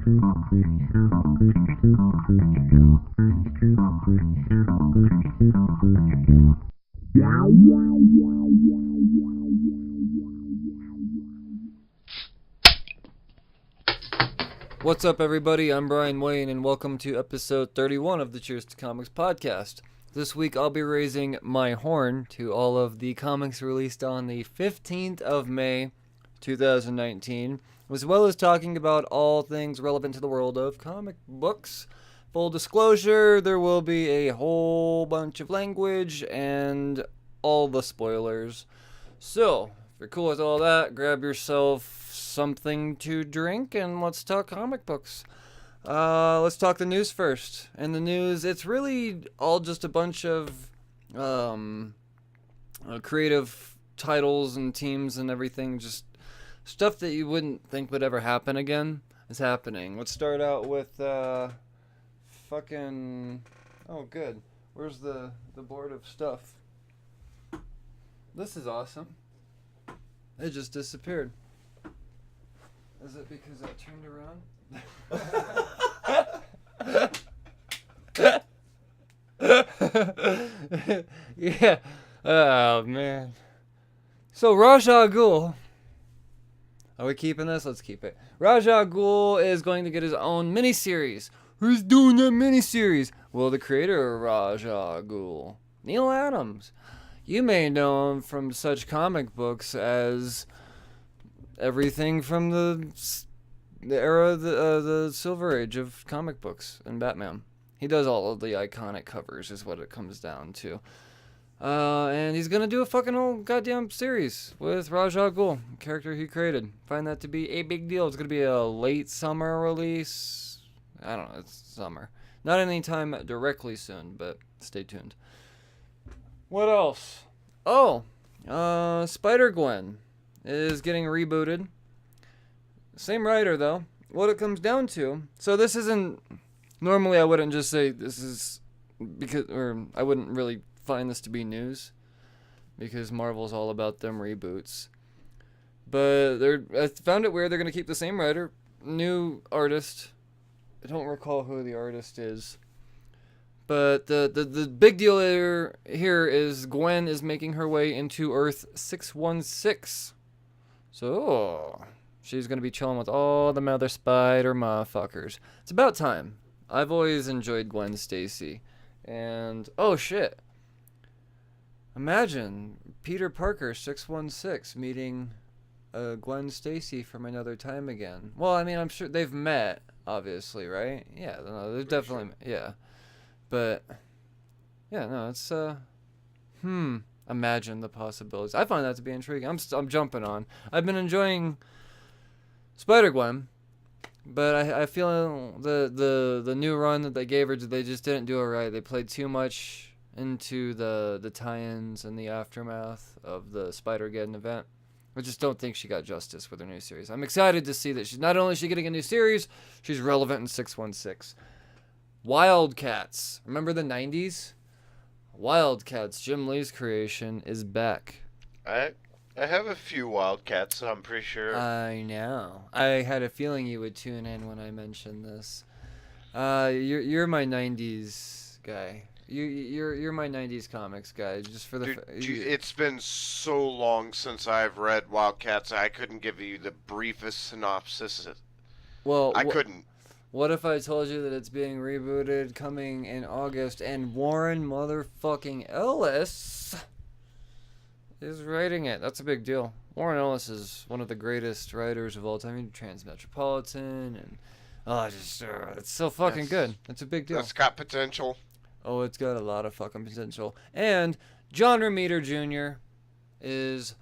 What's up, everybody? I'm Brian Wayne, and welcome to episode 31 of the Cheers to Comics podcast. This week, I'll be raising my horn to all of the comics released on the 15th of May, 2019, as well as talking about all things relevant to the world of comic books. Full disclosure, there will be a whole bunch of language and all the spoilers. So, if you're cool with all that, grab yourself something to drink and let's talk comic books. Let's talk the news first. And the news, it's really all just a bunch of creative titles and teams and everything, just stuff that you wouldn't think would ever happen again is happening. Let's start out with fucking... Oh, good. Where's the board of stuff? This is awesome. It just disappeared. Is it because I turned around? Yeah. Oh, man. So, Ra's al Ghul. Are we keeping this? Let's keep it. Ra's al Ghul is going to get his own miniseries. Who's doing that miniseries? Well, the creator of Ra's al Ghul, Neil Adams. You may know him from such comic books as everything from the era of the Silver Age of comic books and Batman. He does all of the iconic covers is what it comes down to. And he's going to do a fucking whole goddamn series with Ra's al Ghul, a character he created. Find that to be a big deal. It's going to be a late summer release. I don't know, it's summer. Not anytime directly soon, but stay tuned. What else? Oh, Spider-Gwen is getting rebooted. Same writer, though. What it comes down to... So this isn't... Normally I wouldn't just say this is... because, or I wouldn't really find this to be news. Because Marvel's all about them reboots. But I found it weird they're going to keep the same writer. New artist. I don't recall who the artist is. But the big deal here is Gwen is making her way into Earth 616. So, she's going to be chilling with all the other spider motherfuckers. It's about time. I've always enjoyed Gwen Stacy. And, oh shit. Imagine Peter Parker 616 meeting Gwen Stacy from another time again. Well, I mean, I'm sure they've met, obviously, right? Yeah, no, they've definitely met, yeah. But, yeah, no, it's, imagine the possibilities. I find that to be intriguing. I'm jumping on. I've been enjoying Spider-Gwen, but I feel the new run that they gave her, they just didn't do it right. They played too much into the tie-ins and the aftermath of the Spider-Geddon event. I just don't think she got justice with her new series. I'm excited to see that she's not only is she getting a new series, she's relevant in 616. Wildcats. Remember the 90s? Wildcats, Jim Lee's creation, is back. I have a few Wildcats, I'm pretty sure. I know. I had a feeling you would tune in when I mentioned this. You're my 90s guy. You're my 90s comics guy. Just for the Dude, it's been so long since I've read Wildcats, I couldn't give you the briefest synopsis. Well, I couldn't. What if I told you that it's being rebooted coming in August and Warren motherfucking Ellis is writing it? That's a big deal. Warren Ellis is one of the greatest writers of all time. He did Transmetropolitan and it's so fucking good. It's a big deal. That's got potential. Oh, it's got a lot of fucking potential. And John Romita Jr. is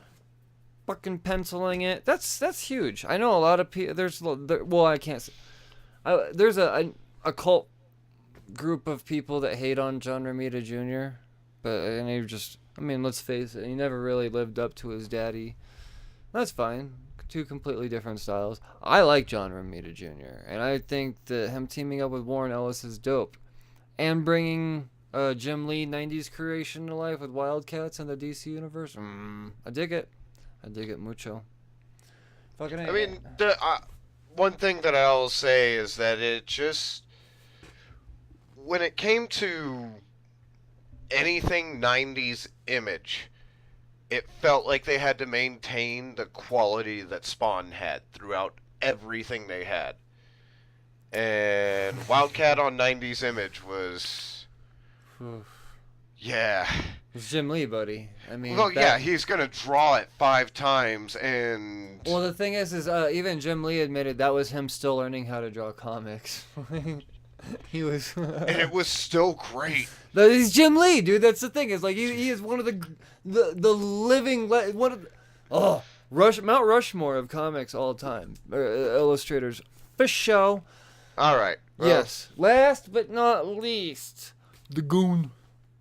fucking penciling it. That's huge. I know a lot of people. I can't say. There's a cult group of people that hate on John Romita Jr. Let's face it, he never really lived up to his daddy. That's fine. Two completely different styles. I like John Romita Jr. and I think that him teaming up with Warren Ellis is dope. And bringing Jim Lee 90s creation to life with Wildcats in the DC universe. I dig it. I dig it mucho. Fucking I mean, one thing that I'll say is that it just, when it came to anything 90s image, it felt like they had to maintain the quality that Spawn had throughout everything they had. And Wildcat on 90s image was, yeah. It's Jim Lee, buddy. I mean, Well, yeah, he's gonna draw it 5 times, and well, the thing is even Jim Lee admitted that was him still learning how to draw comics. He was, and it was still great. He's Jim Lee, dude. That's the thing. Is like he is one of the living one of Mount Rushmore of comics all time, illustrators for show. All right. Well, yes. Last but not least, the Goon.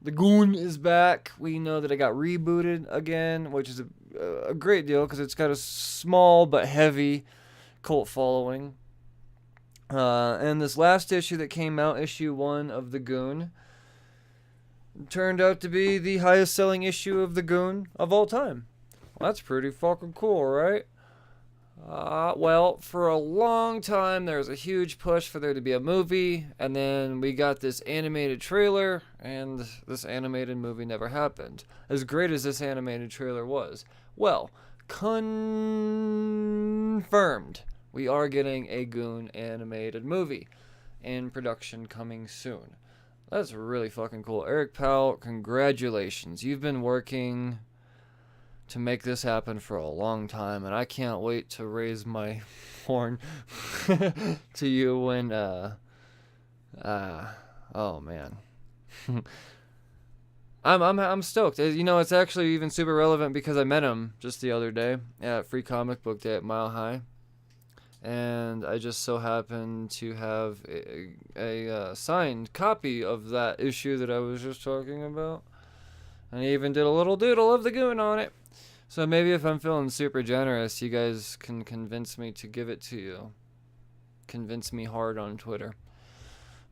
The Goon is back. We know that it got rebooted again, which is a great deal because it's got a small but heavy cult following. And this last issue that came out, issue 1 of The Goon, turned out to be the highest selling issue of The Goon of all time. Well, that's pretty fucking cool, right? Well, for a long time, there was a huge push for there to be a movie, and then we got this animated trailer, and this animated movie never happened. As great as this animated trailer was, well, confirmed. We are getting a Goon animated movie in production coming soon. That's really fucking cool. Eric Powell, congratulations. You've been working to make this happen for a long time, and I can't wait to raise my horn to you when oh man. I'm stoked. You know, it's actually even super relevant because I met him just the other day at Free Comic Book Day at Mile High. And I just so happened to have a signed copy of that issue that I was just talking about. And he even did a little doodle of the Goon on it. So maybe if I'm feeling super generous, you guys can convince me to give it to you. Convince me hard on Twitter.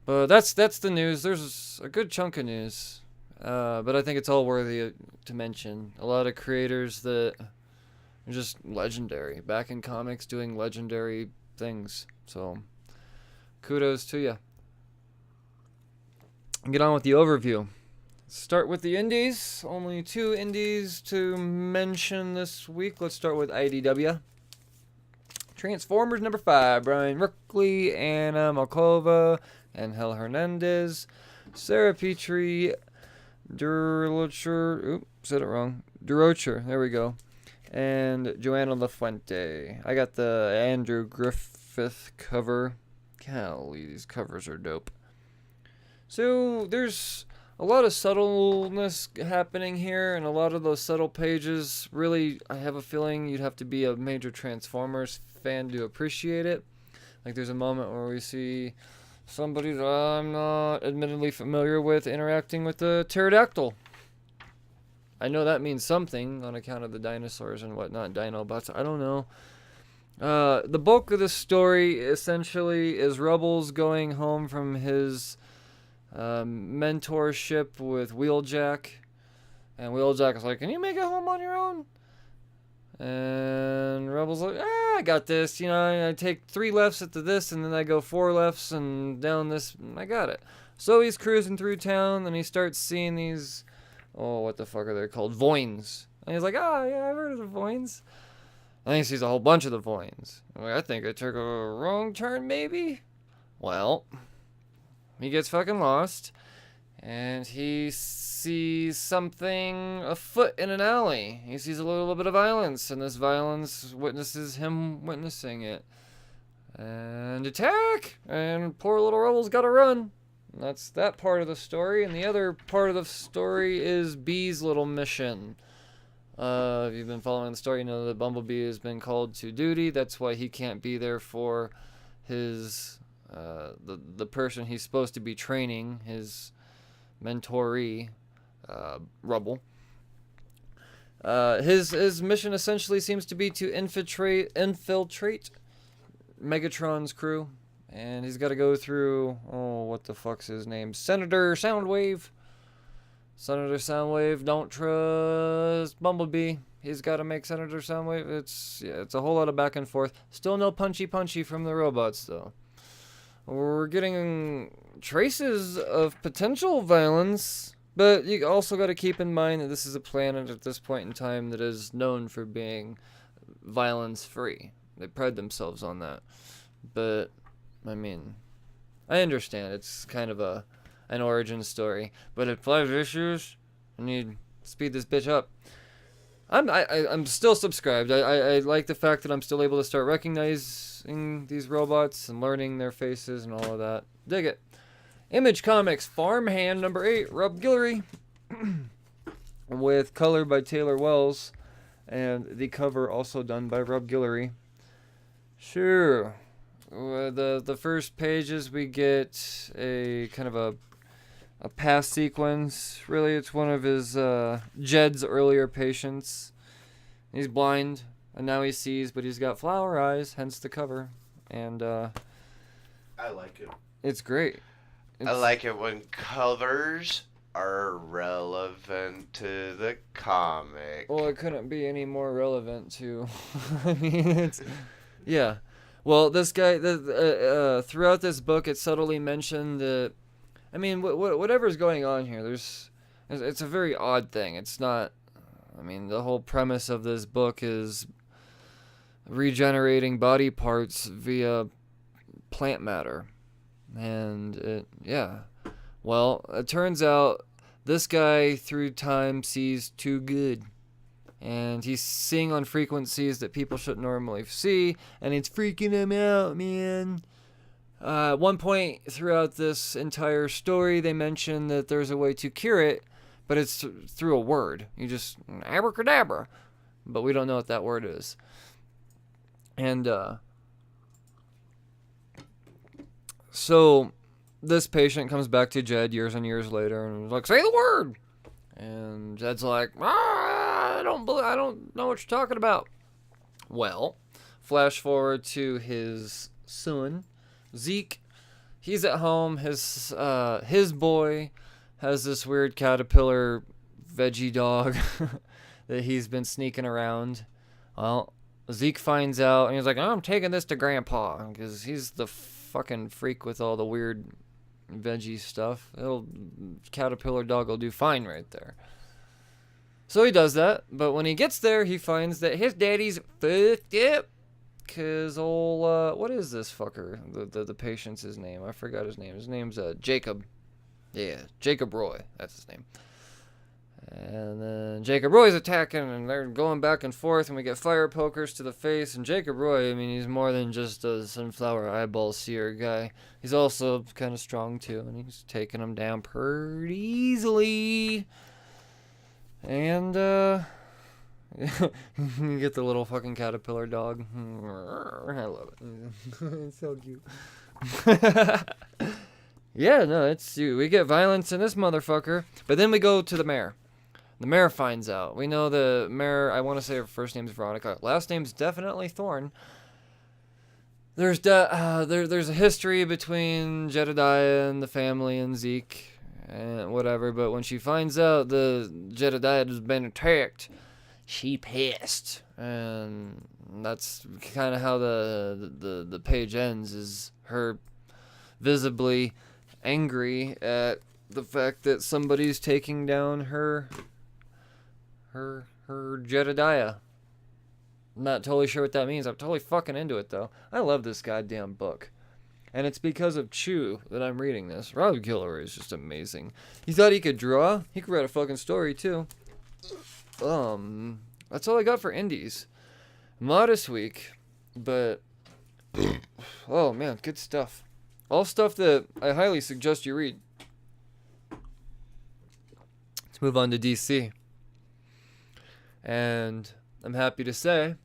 But that's the news. There's a good chunk of news. But I think it's all worthy to mention. A lot of creators that are just legendary. Back in comics doing legendary things. So kudos to you. Get on with the overview. Start with the indies. Only 2 indies to mention this week. Let's start with IDW. Transformers number 5. Brian Rookley, Anna Malkova, Angel Hernandez, Sarah Petrie, Durocher. Oops, said it wrong. Durocher. There we go. And Joanna LaFuente. I got the Andrew Griffith cover. Golly, these covers are dope. So there's a lot of subtleness happening here, and a lot of those subtle pages, really, I have a feeling you'd have to be a major Transformers fan to appreciate it. Like, there's a moment where we see somebody that I'm not admittedly familiar with interacting with the pterodactyl. I know that means something on account of the dinosaurs and whatnot, Dinobots, I don't know. The bulk of the story essentially is Rubbles going home from his mentorship with Wheeljack, and Wheeljack is like, can you make it home on your own? And Rebel's like, I got this, you know, I take 3 lefts at this, and then I go 4 lefts and down this, I got it. So he's cruising through town, and he starts seeing these, what the fuck are they called, Voins. And he's like, yeah, I've heard of the Voins. And he sees a whole bunch of the Voins. I think I took a wrong turn, maybe? Well, he gets fucking lost, and he sees something afoot in an alley. He sees a little bit of violence, and this violence witnesses him witnessing it. And attack! And poor little Rebel's gotta run. And that's that part of the story, and the other part of the story is Bee's little mission. If you've been following the story, you know that Bumblebee has been called to duty. That's why he can't be there for his the person he's supposed to be training, his mentoree, Rubble. His mission essentially seems to be to infiltrate Megatron's crew, and he's got to go through, what the fuck's his name? Senator Soundwave. Senator Soundwave don't trust Bumblebee. He's got to make Senator Soundwave. It's a whole lot of back and forth. Still no punchy from the robots, though. We're getting traces of potential violence, but you also got to keep in mind that this is a planet at this point in time that is known for being violence-free. They pride themselves on that. But, I mean, I understand. It's kind of an origin story. But at 5 issues, I need to speed this bitch up. I'm still subscribed. I like the fact that I'm still able to start recognizing these robots and learning their faces and all of that. Dig it. Image Comics, Farmhand number 8, Rob Guillory, with color by Taylor Wells, and the cover also done by Rob Guillory. Sure. The first pages we get a kind of a past sequence. Really, it's one of his Jed's earlier patients. He's blind, and now he sees, but he's got flower eyes, hence the cover. And I like it. It's great. I like it when covers are relevant to the comic. Well, it couldn't be any more relevant to. I mean, it's yeah. Well, this guy, throughout this book, it's subtly mentioned that. I mean, whatever's going on here, it's a very odd thing. It's not, I mean, the whole premise of this book is regenerating body parts via plant matter. And, well, it turns out this guy, through time, sees too good. And he's seeing on frequencies that people shouldn't normally see, and it's freaking him out, man. At one point throughout this entire story, they mention that there's a way to cure it, but it's through a word. You just, abracadabra. But we don't know what that word is. And, so, this patient comes back to Jed years and years later, and is like, say the word! And Jed's like, I don't know what you're talking about. Well, flash forward to his son, Zeke. He's at home. His boy has this weird caterpillar veggie dog that he's been sneaking around. Well, Zeke finds out, and he's like, I'm taking this to Grandpa, because he's the fucking freak with all the weird veggie stuff. Caterpillar dog will do fine right there. So he does that, but when he gets there, he finds that his daddy's fucked up. Cause what is this fucker? The patient's his name. I forgot his name. His name's Jacob. Yeah, Jacob Roy. That's his name. And then Jacob Roy's attacking, and they're going back and forth, and we get fire pokers to the face. And Jacob Roy, I mean, he's more than just a sunflower eyeball seer guy. He's also kind of strong too, and he's taking him down pretty easily. And you get the little fucking caterpillar dog. I love it. It's so cute. Yeah, no, we get violence in this motherfucker. But then we go to the mayor. The mayor finds out. We know the mayor, I want to say her first name's Veronica. Last name's definitely Thorne. There's a history between Jedediah and the family and Zeke and whatever, but when she finds out the Jedediah has been attacked, she pissed. And that's kind of how the page ends, is her visibly angry at the fact that somebody's taking down her Jedediah. I'm not totally sure what that means. I'm totally fucking into it, though. I love this goddamn book. And it's because of Chew that I'm reading this. Rob Guillory is just amazing. He thought he could draw. He could write a fucking story, too. That's all I got for indies. Modest week, but oh man, good stuff. All stuff that I highly suggest you read. Let's move on to DC. And I'm happy to say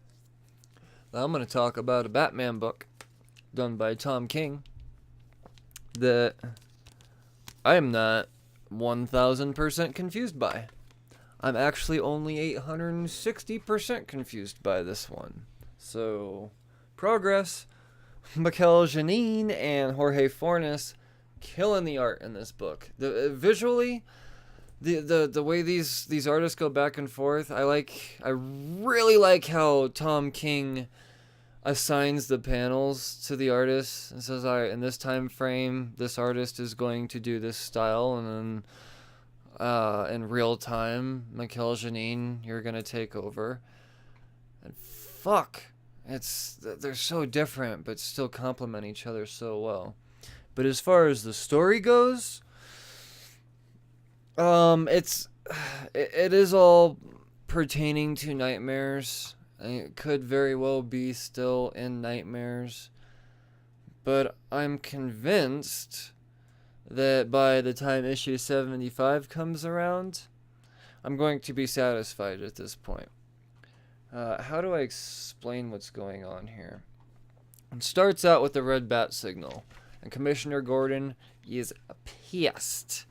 that I'm going to talk about a Batman book done by Tom King that I am not 1,000% confused by. I'm actually only 860% confused by this one. So, progress. Mikel Janin and Jorge Fornes killing the art in this book. Visually, the way these artists go back and forth. I really like how Tom King assigns the panels to the artist and says, all right, in this time frame, this artist is going to do this style, and then in real time, Mikel Janin, you're gonna take over. And fuck, they're so different, but still complement each other so well. But as far as the story goes, it is all pertaining to nightmares. It could very well be still in nightmares, but I'm convinced that by the time issue 75 comes around, I'm going to be satisfied at this point. How do I explain what's going on here? It starts out with the red bat signal, and Commissioner Gordon is pissed.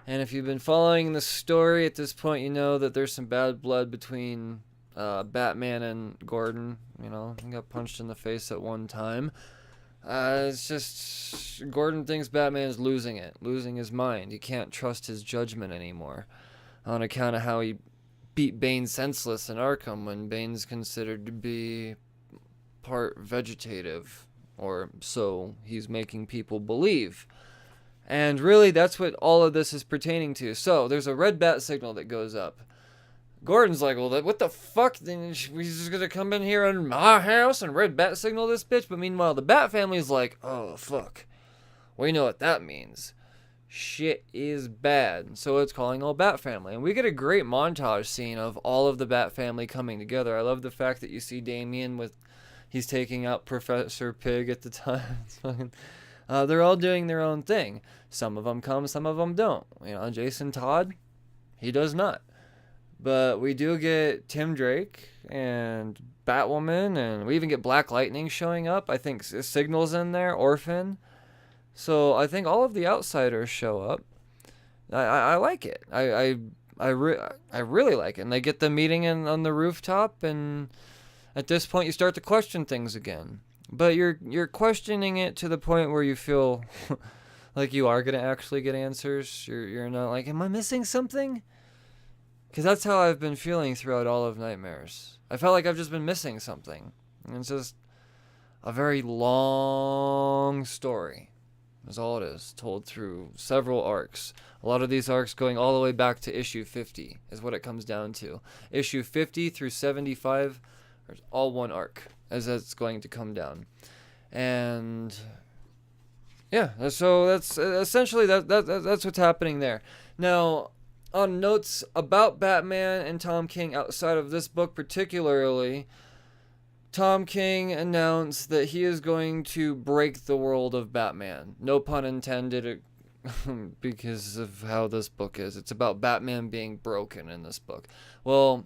And if you've been following the story at this point, you know that there's some bad blood between Batman and Gordon. You know, he got punched in the face at one time. It's just Gordon thinks Batman is losing his mind. He can't trust his judgment anymore on account of how he beat Bane senseless in Arkham when Bane's considered to be part vegetative, or so he's making people believe. And really, that's what all of this is pertaining to. So, there's a red bat signal that goes up. Gordon's like, well, what the fuck? Then we just gonna come in here in my house and red bat signal this bitch? But meanwhile, the Bat family's like, oh, fuck. We know what that means. Shit is bad. So it's calling all Bat family. And we get a great montage scene of all of the Bat family coming together. I love the fact that you see Damian he's taking out Professor Pig at the time. It's fucking... they're all doing their own thing. Some of them come, some of them don't. You know, Jason Todd, he does not. But we do get Tim Drake and Batwoman, and we even get Black Lightning showing up. I think Signal's in there, Orphan. So I think all of the outsiders show up. I like it. I really like it. And they get the meeting on the rooftop, and at this point you start to question things again. But you're questioning it to the point where you feel like you are gonna actually get answers. You're not like, am I missing something? Because that's how I've been feeling throughout all of Nightmares. I felt like I've just been missing something. And it's just a very long story. That's all it is, told through several arcs. A lot of these arcs going all the way back to issue 50 is what it comes down to. Issue 50 through 75 are all one arc, as that's going to come down. And yeah, so that's essentially that's what's happening there. Now, on notes about Batman and Tom King outside of this book particularly, Tom King announced that he is going to break the world of Batman. No pun intended, because of how this book is. It's about Batman being broken in this book. Well,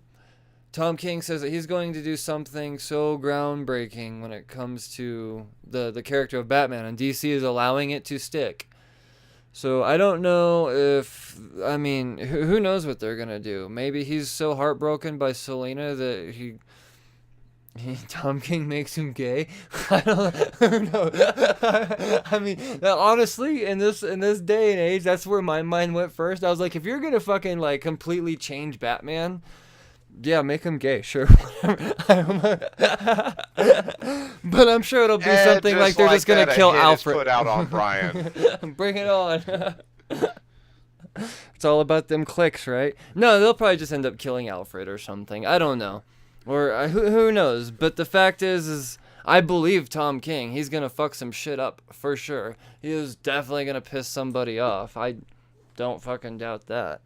Tom King says that he's going to do something so groundbreaking when it comes to the character of Batman, and DC is allowing it to stick. So I don't know who knows what they're going to do. Maybe he's so heartbroken by Selena that Tom King makes him gay. I don't know. I mean, honestly, in this day and age, that's where my mind went first. I was like, if you're going to fucking like completely change Batman, yeah, make him gay, sure. But I'm sure it'll be something like they're just gonna kill Alfred. Put out on Brian. Bring it on. It's all about them clicks, right? No, they'll probably just end up killing Alfred or something. I don't know, or who knows? But the fact is I believe Tom King. He's gonna fuck some shit up for sure. He is definitely gonna piss somebody off. I don't fucking doubt that.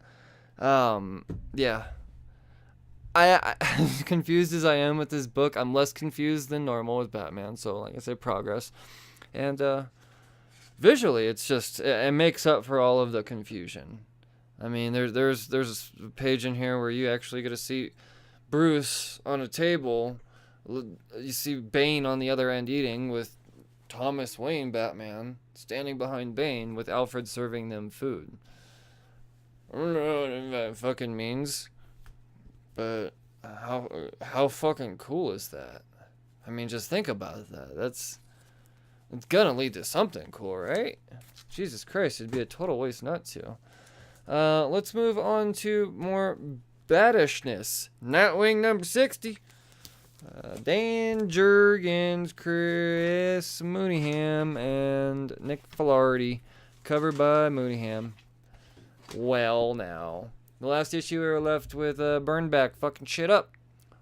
Yeah. I as confused as I am with this book, I'm less confused than normal with Batman. So, like I said, progress. And visually, it's just it makes up for all of the confusion. I mean, there's a page in here where you actually get to see Bruce on a table. You see Bane on the other end eating with Thomas Wayne Batman standing behind Bane with Alfred serving them food. I don't know what that fucking means. But how fucking cool is that? I mean, just think about that. It's gonna lead to something cool, right? Jesus Christ, it'd be a total waste not to. Let's move on to more baddishness. Nightwing number 60. Dan Jurgens, Chris Mooneyham, and Nick Filardi. Covered by Mooneyham. Well, now. The last issue we were left with Burnback fucking shit up.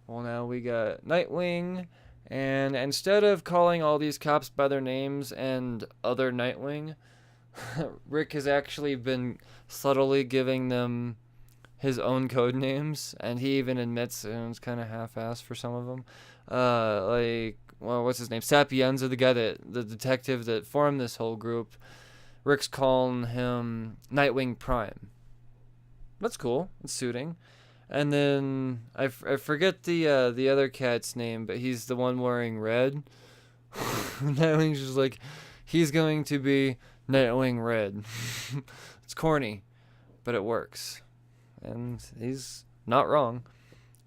Well, now we got Nightwing. And instead of calling all these cops by their names and other Nightwing, Rick has actually been subtly giving them his own code names, and he even admits it's kind of half-assed for some of them. What's his name? Sapienza, the detective that formed this whole group. Rick's calling him Nightwing Prime. That's cool. It's suiting. And then I forget the other cat's name, but he's the one wearing red. Nightwing's just like, he's going to be Nightwing Red. It's corny, but it works. And he's not wrong.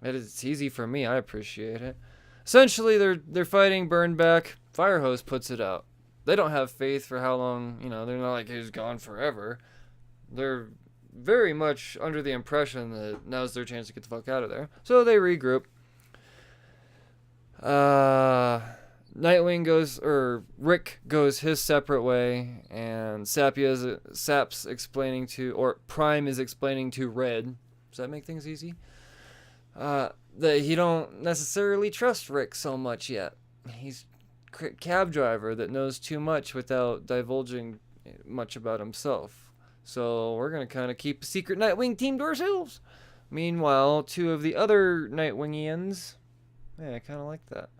It's easy for me. I appreciate it. Essentially, they're fighting Burnback. Firehose puts it out. They don't have faith for how long, they're not like he's gone forever. They're very much under the impression that now's their chance to get the fuck out of there. So they regroup. Rick goes his separate way, and Sap's explaining to, or Prime is explaining to Red. Does that make things easy? That he don't necessarily trust Rick so much yet. He's a cab driver that knows too much without divulging much about himself. So we're going to kind of keep a secret Nightwing team to ourselves. Meanwhile, two of the other Nightwingians, I kind of like that.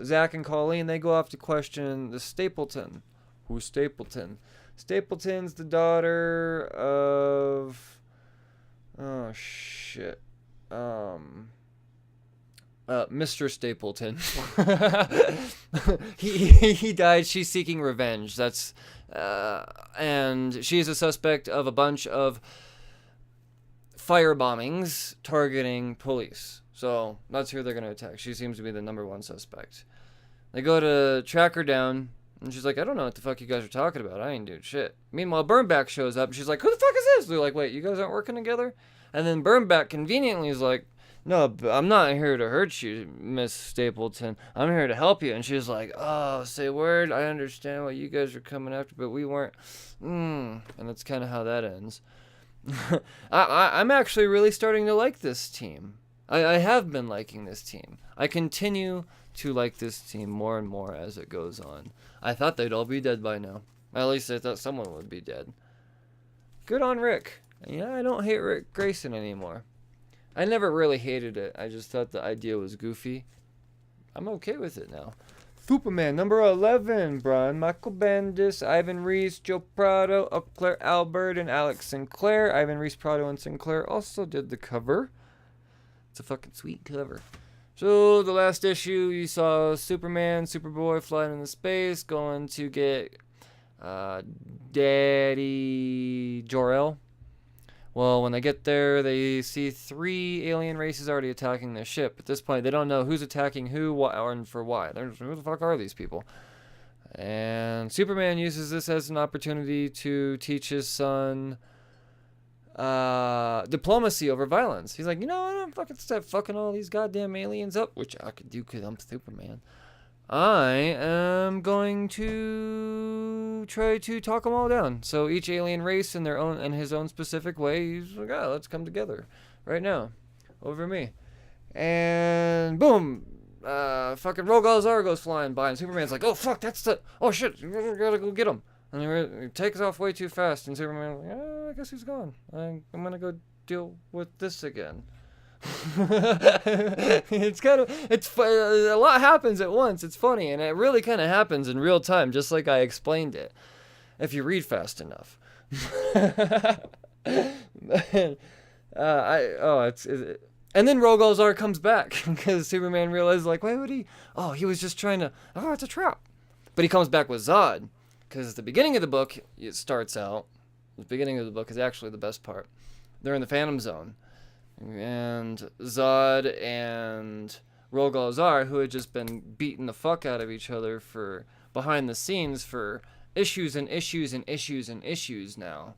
Zach and Colleen, they go off to question the Stapleton. Who's Stapleton? Stapleton's the daughter of... Oh, shit. Mr. Stapleton. he died. She's seeking revenge. And she's a suspect of a bunch of fire bombings targeting police. So that's who they're going to attack. She seems to be the number one suspect. They go to track her down, and she's like, I don't know what the fuck you guys are talking about. I ain't doing shit. Meanwhile, Burnback shows up, and she's like, who the fuck is this? They're like, wait, you guys aren't working together? And then Burnback conveniently is like, no, I'm not here to hurt you, Miss Stapleton. I'm here to help you. And she's like, oh, say word. I understand what you guys are coming after, but we weren't. And that's kind of how that ends. I'm actually really starting to like this team. I have been liking this team. I continue to like this team more and more as it goes on. I thought they'd all be dead by now. At least I thought someone would be dead. Good on Rick. Yeah, I don't hate Rick Grayson anymore. I never really hated it. I just thought the idea was goofy. I'm okay with it now. Superman, number 11. Brian Michael Bendis, Ivan Reis, Joe Prado, Claire Albert, and Alex Sinclair. Ivan Reis, Prado, and Sinclair also did the cover. It's a fucking sweet cover. So, the last issue, you saw Superman, Superboy flying into space, going to get Daddy Jor-El. Well, when they get there, they see 3 alien races already attacking their ship. At this point, they don't know who's attacking who, and for why. Who the fuck are these people? And Superman uses this as an opportunity to teach his son diplomacy over violence. He's like, I don't fucking stop fucking all these goddamn aliens up, which I could do because I'm Superman. I am going to try to talk them all down. So each alien race in his own specific way, he's like, let's come together right now over me. And boom, fucking Rogal Zar goes flying by, and Superman's like, oh fuck, oh shit, we gotta go get him. And he takes off way too fast, and Superman's like, I guess he's gone. I'm gonna go deal with this again. It's a lot happens at once. It's funny, and it really kind of happens in real time, just like I explained it, if you read fast enough. And then Rogal Zar comes back because Superman realizes, like, why would he? Oh, he was just trying to. Oh, it's a trap. But he comes back with Zod, because the beginning of the book, it starts out. The beginning of the book is actually the best part. They're in the Phantom Zone. And Zod and Rogal Zar, who had just been beating the fuck out of each other for behind the scenes for issues and issues and issues and issues now,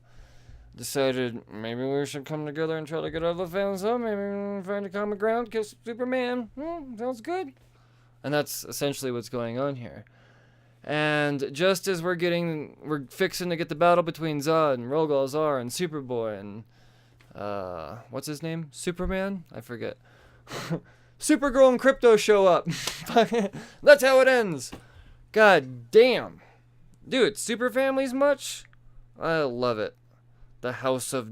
decided maybe we should come together and try to get other fans up. Maybe we find a common ground, kill Superman. Sounds good. And that's essentially what's going on here. And just as we're fixing to get the battle between Zod and Rogol Zar and Superboy and what's his name? Superman? I forget. Supergirl and Crypto show up. That's how it ends. God damn. Dude, Super Families much? I love it. The House of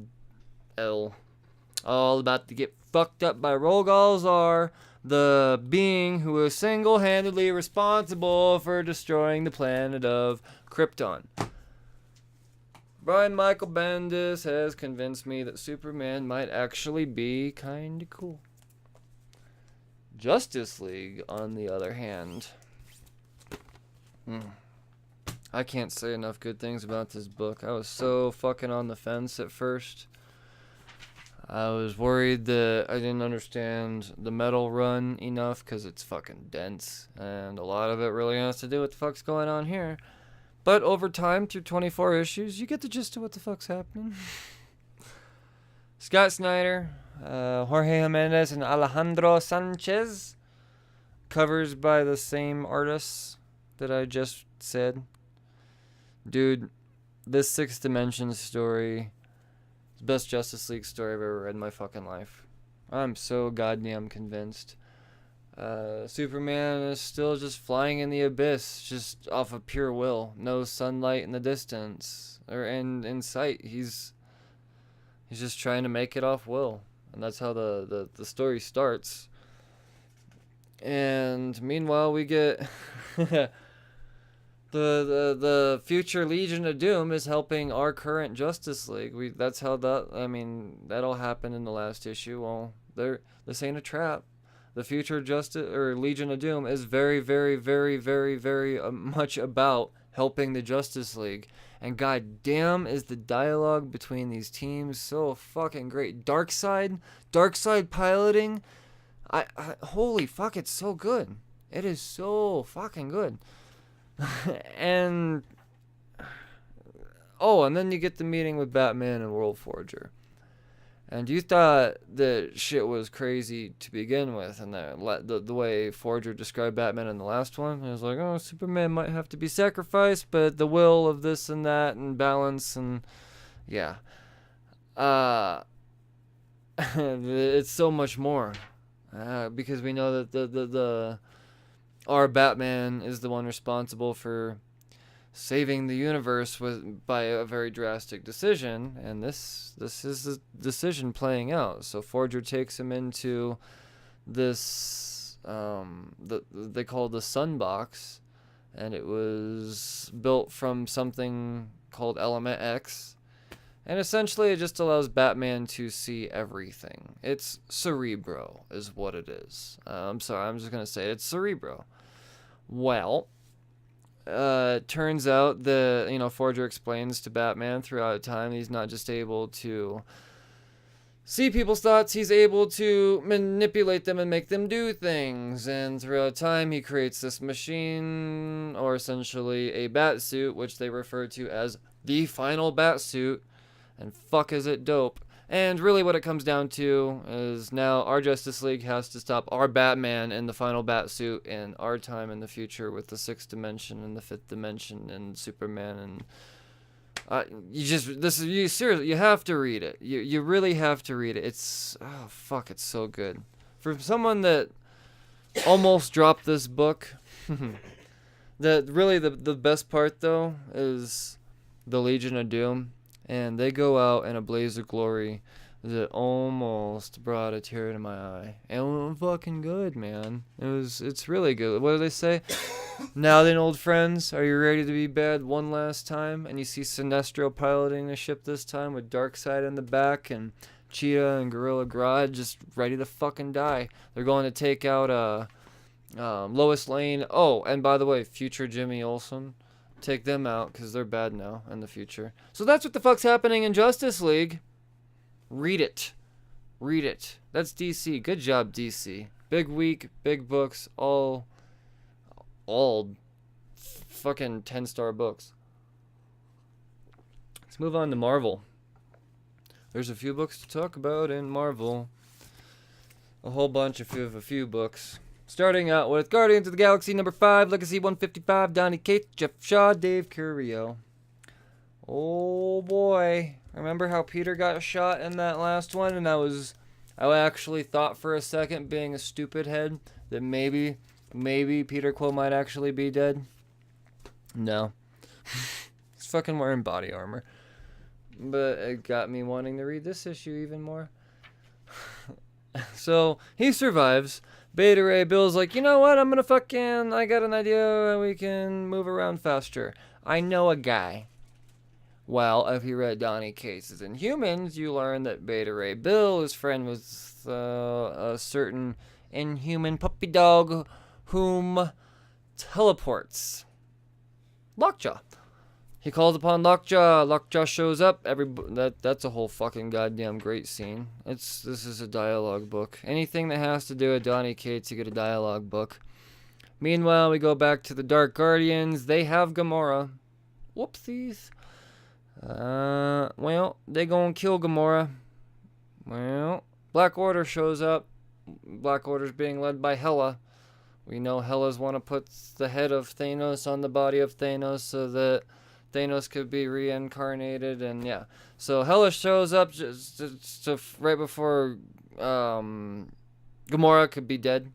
L. All about to get fucked up by Rogol Zar, the being who is single-handedly responsible for destroying the planet of Krypton. Brian Michael Bendis has convinced me that Superman might actually be kinda cool. Justice League, on the other hand. I can't say enough good things about this book. I was so fucking on the fence at first. I was worried that I didn't understand the metal run enough because it's fucking dense. And a lot of it really has to do with the fuck's going on here. But over time, through 24 issues, you get the gist of what the fuck's happening. Scott Snyder, Jorge Jimenez, and Alejandro Sanchez. Covers by the same artists that I just said. Dude, this Sixth Dimension story is the best Justice League story I've ever read in my fucking life. I'm so goddamn convinced. Superman is still just flying in the abyss, just off of pure will. No sunlight in the distance, or in sight. He's just trying to make it off will. And that's how the story starts. And meanwhile, we get... The future Legion of Doom is helping our current Justice League. That's how that all happened in the last issue. Well, this ain't a trap. The future Legion of Doom is very, very, very, very, very much about helping the Justice League. And goddamn, is the dialogue between these teams so fucking great. Darkseid piloting. Holy fuck, it's so good. It is so fucking good. And then you get the meeting with Batman and World Forger. And you thought that shit was crazy to begin with, and the way Forger described Batman in the last one, it was like, oh, Superman might have to be sacrificed, but the will of this and that and balance, and yeah. It's so much more, because we know that our Batman is the one responsible for saving the universe by a very drastic decision, and this is the decision playing out. So Forger takes him into this they call the Sun Box, and it was built from something called Element X, and essentially it just allows Batman to see everything. It's Cerebro is what it is. I'm sorry, I'm just gonna say it's Cerebro. Well, turns out Forger explains to Batman throughout time he's not just able to see people's thoughts, he's able to manipulate them and make them do things. And throughout time, he creates this machine, or essentially a bat suit, which they refer to as the final bat suit. And fuck is it dope. And really what it comes down to is now our Justice League has to stop our Batman in the final Batsuit in our time in the future with the Sixth Dimension and the Fifth Dimension and Superman. And seriously, you have to read it. You really have to read it. It's so good. For someone that almost dropped this book, the best part though is the Legion of Doom. And they go out in a blaze of glory that almost brought a tear to my eye. And it was fucking good, man. It's really good. What do they say? Now then, old friends, are you ready to be bad one last time? And you see Sinestro piloting the ship this time with Darkseid in the back and Cheetah and Gorilla Grodd just ready to fucking die. They're going to take out Lois Lane. Oh, and by the way, future Jimmy Olsen. Take them out because they're bad now in the future. So that's what the fuck's happening in Justice League. Read it. That's DC. Good job, DC. Big week, big books, all fucking 10-star books. Let's move on to Marvel. there's a few books to talk about in Marvel. A whole bunch of a few books. Starting out with Guardians of the Galaxy number 5, Legacy 155, Donny Cates, Jeff Shaw, Dave Curiel. Oh boy. Remember how Peter got shot in that last one? And I actually thought for a second, being a stupid head, that maybe Peter Quill might actually be dead. No. He's fucking wearing body armor. But it got me wanting to read this issue even more. So, he survives. Beta Ray Bill's like, you know what, I got an idea, we can move around faster. I know a guy. Well, if you read Donny Cates' Inhumans, you learn that Beta Ray Bill is friend with a certain inhuman puppy dog whom teleports. Lockjaw. He calls upon Lockjaw. Lockjaw shows up. That's a whole fucking goddamn great scene. This is a dialogue book. Anything that has to do with Donny Cates, you get a dialogue book. Meanwhile, we go back to the Dark Guardians. They have Gamora. Whoopsies. Well, they gonna kill Gamora. Well, Black Order shows up. Black Order's being led by Hela. We know Hela's want to put the head of Thanos on the body of Thanos so that Thanos could be reincarnated, and yeah. So Hela shows up just right before Gamora could be dead.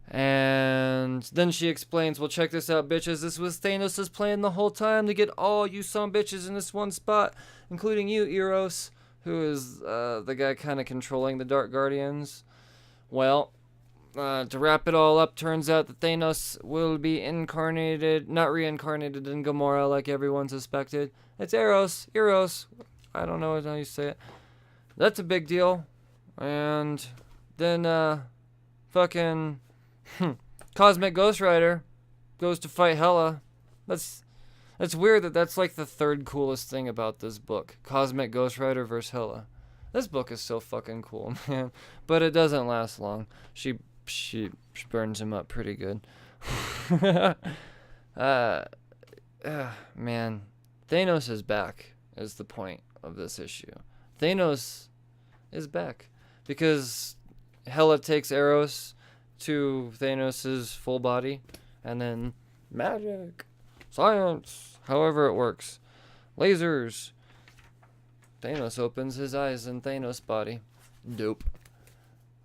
And then she explains, well, check this out, bitches. This was Thanos' plan the whole time to get all you some bitches in this one spot, including you, Eros, who is the guy kind of controlling the Dark Guardians. Well, to wrap it all up, turns out that Thanos will be not reincarnated in Gamora like everyone suspected. It's Eros. I don't know how you say it. That's a big deal. And then, fucking Cosmic Ghost Rider goes to fight Hela. That's weird that's like the third coolest thing about this book. Cosmic Ghost Rider versus Hela. This book is so fucking cool, man. But it doesn't last long. She burns him up pretty good. Man. Thanos is back, is the point of this issue. Thanos is back. Because Hela takes Eros to Thanos' full body, and then magic, science, however it works, lasers. Thanos opens his eyes in Thanos' body. Dope.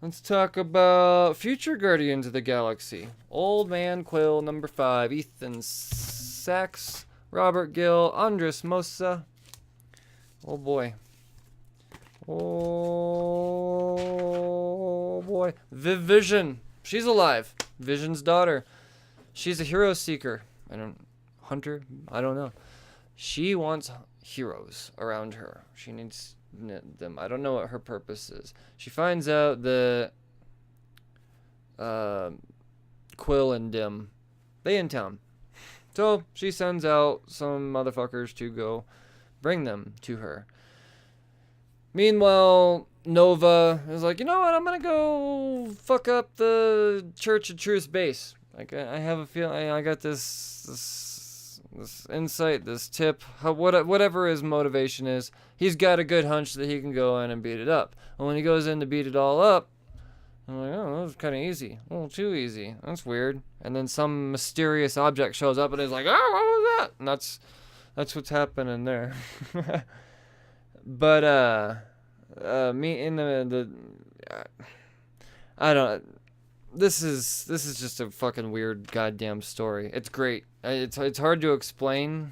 Let's talk about future Guardians of the Galaxy. Old Man Quill, number 5. Ethan Sachs, Robert Gill, Andres Mosa. Oh boy. Oh boy. Vision. She's alive. Vision's daughter. She's a hero seeker. Hunter? I don't know. She wants heroes around her. She needs them. I don't know what her purpose is. She finds out that Quill and Dim, they in town. So she sends out some motherfuckers to go bring them to her. Meanwhile, Nova is like, you know what? I'm gonna go fuck up the Church of Truth base. Like, I have a feeling I got this insight, this tip, whatever his motivation is. He's got a good hunch that he can go in and beat it up. And when he goes in to beat it all up, I'm like, oh, that was kind of easy. A little too easy. That's weird. And then some mysterious object shows up and he's like, oh, what was that? And that's what's happening there. But me in the I don't. This is just a fucking weird goddamn story. It's great. It's hard to explain,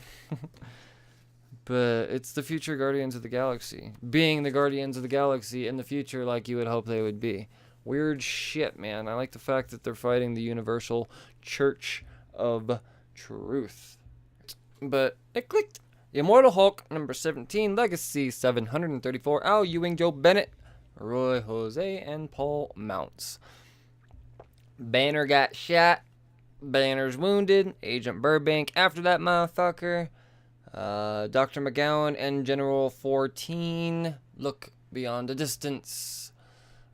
but it's the future Guardians of the Galaxy being the Guardians of the Galaxy in the future, like you would hope they would be. Weird shit, man. I like the fact that they're fighting the Universal Church of Truth. But it clicked. Immortal Hulk, number 17, Legacy 734, Al Ewing, Joe Bennett, Roy Jose, and Paul Mounts. Banner got shot. Banner's wounded. Agent Burbank after that motherfucker. Dr. McGowan and General 14 look beyond a distance.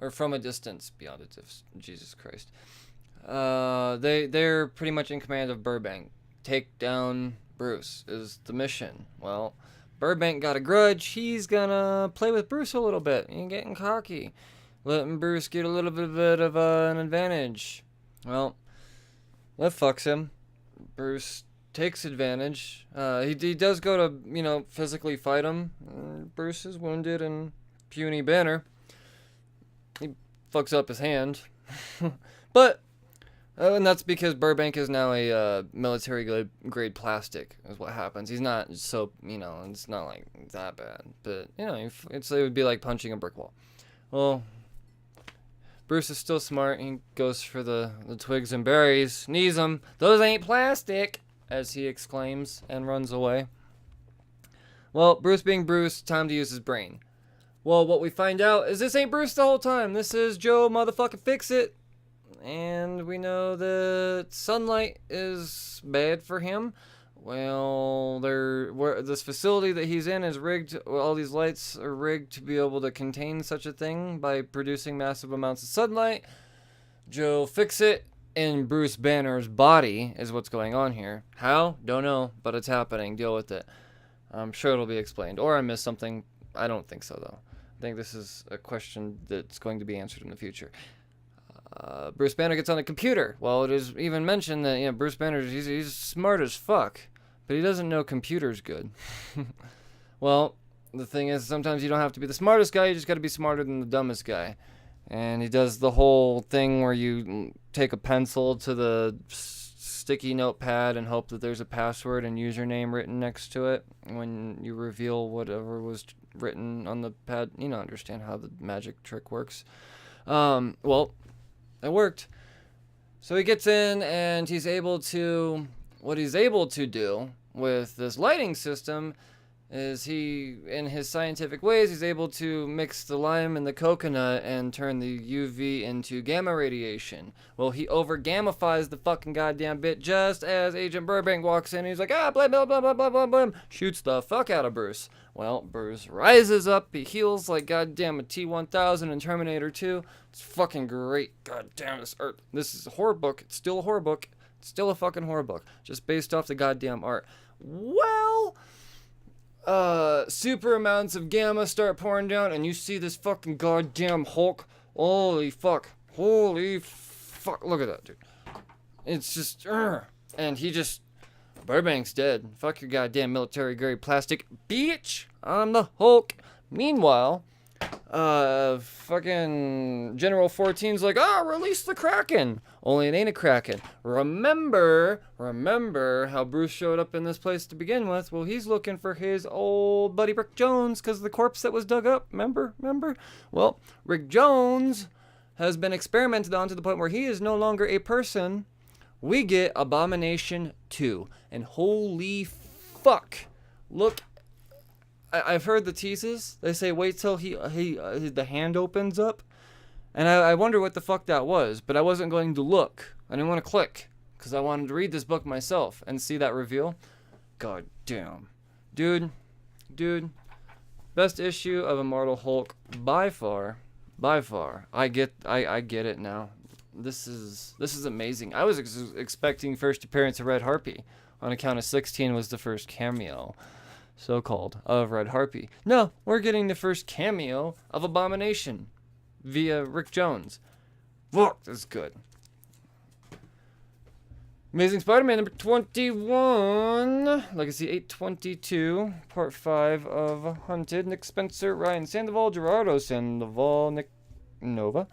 Or from a distance beyond a distance. Jesus Christ. They're pretty much in command of Burbank. Take down Bruce is the mission. Well, Burbank got a grudge. He's gonna play with Bruce a little bit and getting cocky, letting Bruce get a little bit of an advantage. Well, that fucks him. Bruce takes advantage. He does go to, physically fight him. Bruce is wounded and puny banner. He fucks up his hand. But, and that's because Burbank is now a military grade plastic, is what happens. He's not so, it's not like that bad. But, it would be like punching a brick wall. Well, Bruce is still smart. He goes for the twigs and berries, knees them. Those ain't plastic, as he exclaims, and runs away. Well, Bruce being Bruce, time to use his brain. Well, what we find out is this ain't Bruce the whole time. This is Joe motherfucking Fix-It. And we know that sunlight is bad for him. Well, this facility that he's in is rigged. All these lights are rigged to be able to contain such a thing by producing massive amounts of sunlight. Joe Fix-It in Bruce Banner's body is what's going on here. How? Don't know, but it's happening. Deal with it. I'm sure it'll be explained. Or I missed something. I don't think so, though. I think this is a question that's going to be answered in the future. Bruce Banner gets on a computer. Well, it is even mentioned that Bruce Banner he's smart as fuck, but he doesn't know computers good. Well, the thing is, sometimes you don't have to be the smartest guy. You just got to be smarter than the dumbest guy. And he does the whole thing where you take a pencil to the sticky notepad and hope that there's a password and username written next to it when you reveal whatever was written on the pad. Understand how the magic trick works. Well, it worked. So he gets in and what he's able to do with this lighting system is in his scientific ways, he's able to mix the lime and the coconut and turn the UV into gamma radiation. Well, he over-gamifies the fucking goddamn bit just as Agent Burbank walks in. He's like, blah, blah, blah, blah, blah, blah, blah, shoots the fuck out of Bruce. Well, Bruce rises up, he heals like goddamn a T-1000 in Terminator 2. It's fucking great. Goddamn, this is a horror book. It's still a horror book. It's still a fucking horror book. Just based off the goddamn art. Well, super amounts of gamma start pouring down, and you see this fucking goddamn Hulk. Holy fuck. Look at that, dude. It's just, and Burbank's dead. Fuck your goddamn military grade plastic, bitch. I'm the Hulk. Meanwhile, fucking General 14's like, release the Kraken. Only it ain't a Kraken. Remember how Bruce showed up in this place to begin with? Well, he's looking for his old buddy Rick Jones because of the corpse that was dug up. Remember? Well, Rick Jones has been experimented on to the point where he is no longer a person. We get Abomination 2. And holy fuck. Look, I've heard the teases. They say wait till the hand opens up. And I wonder what the fuck that was. But I wasn't going to look. I didn't want to click. Because I wanted to read this book myself and see that reveal. God damn. Dude. Best issue of Immortal Hulk by far. I get it now. This is amazing. I was expecting first appearance of Red Harpy. On account of 16 was the first cameo, so-called, of Red Harpy. No, we're getting the first cameo of Abomination via Rick Jones. Look, this is good. Amazing Spider-Man number 21, Legacy 822, Part 5 of Hunted. Nick Spencer, Ryan Sandoval, Gerardo Sandoval, Nick Nova,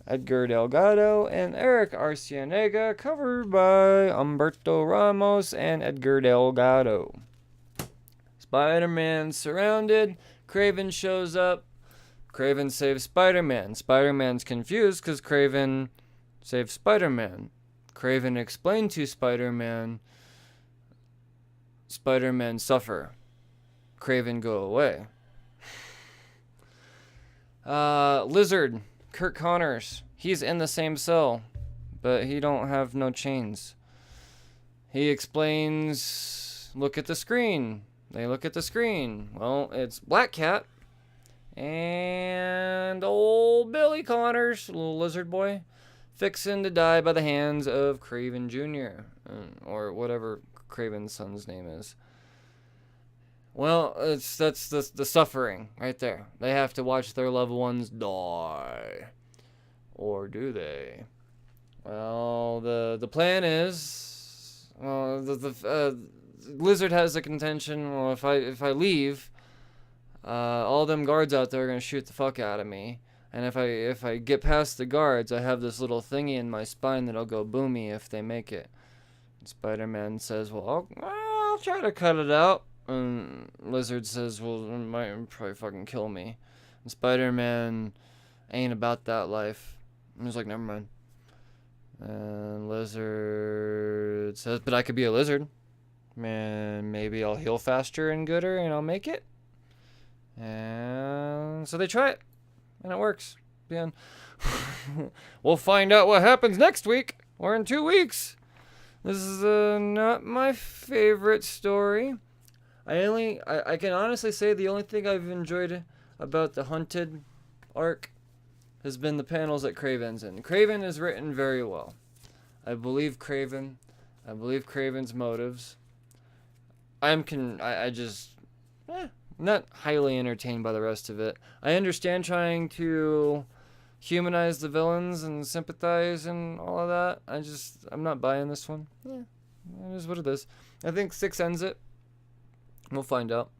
Edgar Delgado, and Eric Arcianega, covered by Humberto Ramos and Edgar Delgado. Spider-Man surrounded. Kraven shows up. Kraven saves Spider-Man. Spider-Man's confused because Kraven saved Spider-Man. Kraven explained to Spider-Man suffer. Kraven go away. Lizard. Kurt Connors, he's in the same cell, but he don't have no chains. He explains, look at the screen. They look at the screen. Well, it's Black Cat and old Billy Connors, little lizard boy, fixing to die by the hands of Kraven Jr., or whatever Kraven's son's name is. Well, that's the suffering right there. They have to watch their loved ones die. Or do they? Well, the plan is, the Lizard has the contention. Well, if I leave, all them guards out there are gonna shoot the fuck out of me. And if I get past the guards, I have this little thingy in my spine that'll go boomy if they make it. And Spider-Man says, well, I'll try to cut it out. And Lizard says, well, it might probably fucking kill me. And Spider-Man ain't about that life. And he's like, never mind. And Lizard says, but I could be a lizard. And maybe I'll heal faster and gooder and I'll make it. And so they try it. And it works. The end. We'll find out what happens next week. Or in 2 weeks. This is not my favorite story. I can honestly say the only thing I've enjoyed about the Hunted arc has been the panels that Kraven's in. Kraven is written very well. I believe Kraven. I believe Kraven's motives. Not highly entertained by the rest of it. I understand trying to humanize the villains and sympathize and all of that. I'm not buying this one. Yeah, it is what it is. I think 6 ends it. We'll find out.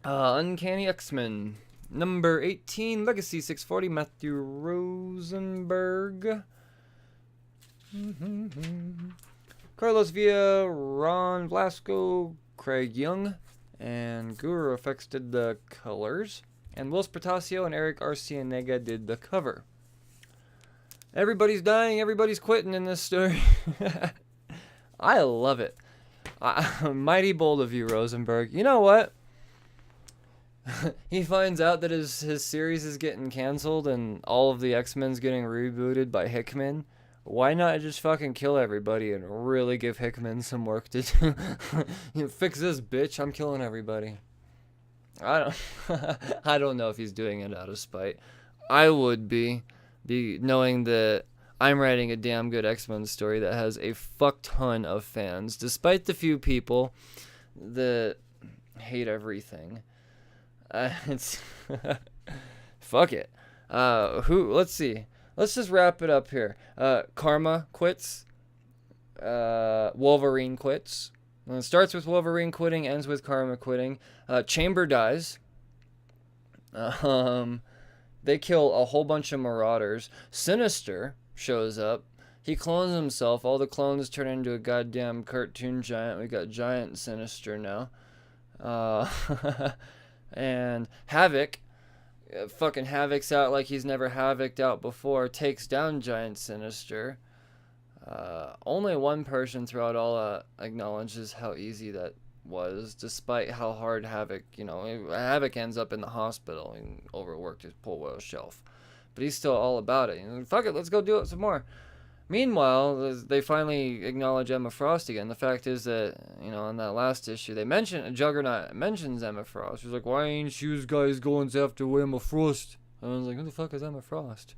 Uncanny Xmen. Number 18, Legacy 640, Matthew Rosenberg. Carlos Villa, Ron Blasco, Craig Young, and Guru Effects did the colors. And Will Spertasio and Eric Arcianega did the cover. Everybody's dying, everybody's quitting in this story. I love it. Mighty bold of you, Rosenberg. You know what? He finds out that his series is getting canceled and all of the X-Men's getting rebooted by Hickman. Why not just fucking kill everybody and really give Hickman some work to do? Fix this, bitch. I'm killing everybody. I don't know if he's doing it out of spite. I would be knowing that I'm writing a damn good X-Men story that has a fuck ton of fans, despite the few people that hate everything. It's fuck it. Let's see. Let's just wrap it up here. Karma quits. Wolverine quits. It starts with Wolverine quitting, ends with Karma quitting. Chamber dies. They kill a whole bunch of Marauders. Sinister shows up. He clones himself. All the clones turn into a goddamn cartoon giant. We got Giant Sinister now. And Havoc. Fucking Havoc's out like he's never Havoc'd out before. Takes down Giant Sinister. Only one person throughout all acknowledges how easy that was, despite how hard Havoc, Havoc ends up in the hospital and overworked his poor well shelf. But he's still all about it. Fuck it, let's go do it some more. Meanwhile, they finally acknowledge Emma Frost again. The fact is that, in that last issue, Juggernaut mentions Emma Frost. She's like, why ain't you guys going after Emma Frost? And I was like, who the fuck is Emma Frost?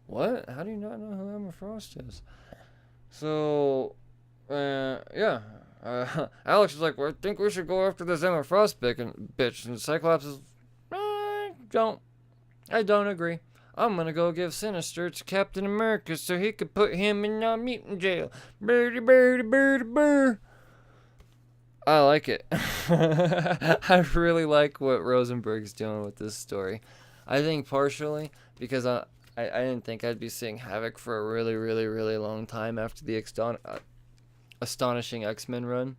What? How do you not know who Emma Frost is? So, yeah. Alex is like, well, I think we should go after this Emma Frost bitch. And Cyclops is, I don't agree. I'm gonna go give Sinister to Captain America so he could put him in mutant jail. Birdie, birdie, birdie, bird. I like it. I really like what Rosenberg's doing with this story. I think partially because I didn't think I'd be seeing Havoc for a really, really, really long time after the Astonishing X-Men run.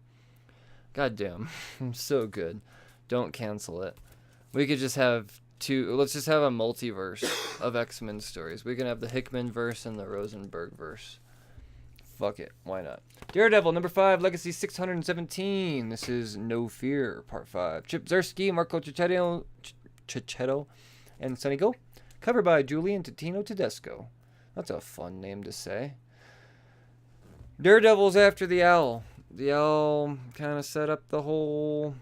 Goddamn. So good. Don't cancel it. We could just have let's just have a multiverse of X-Men stories. We can have the Hickman verse and the Rosenberg verse. Fuck it. Why not? Daredevil, number 5, Legacy 617. This is No Fear, part 5. Chip Zdarsky, Marco Cicchetto, and Sonny Go. Covered by Julian Totino Tedesco. That's a fun name to say. Daredevil's after the Owl. The Owl kind of set up the whole...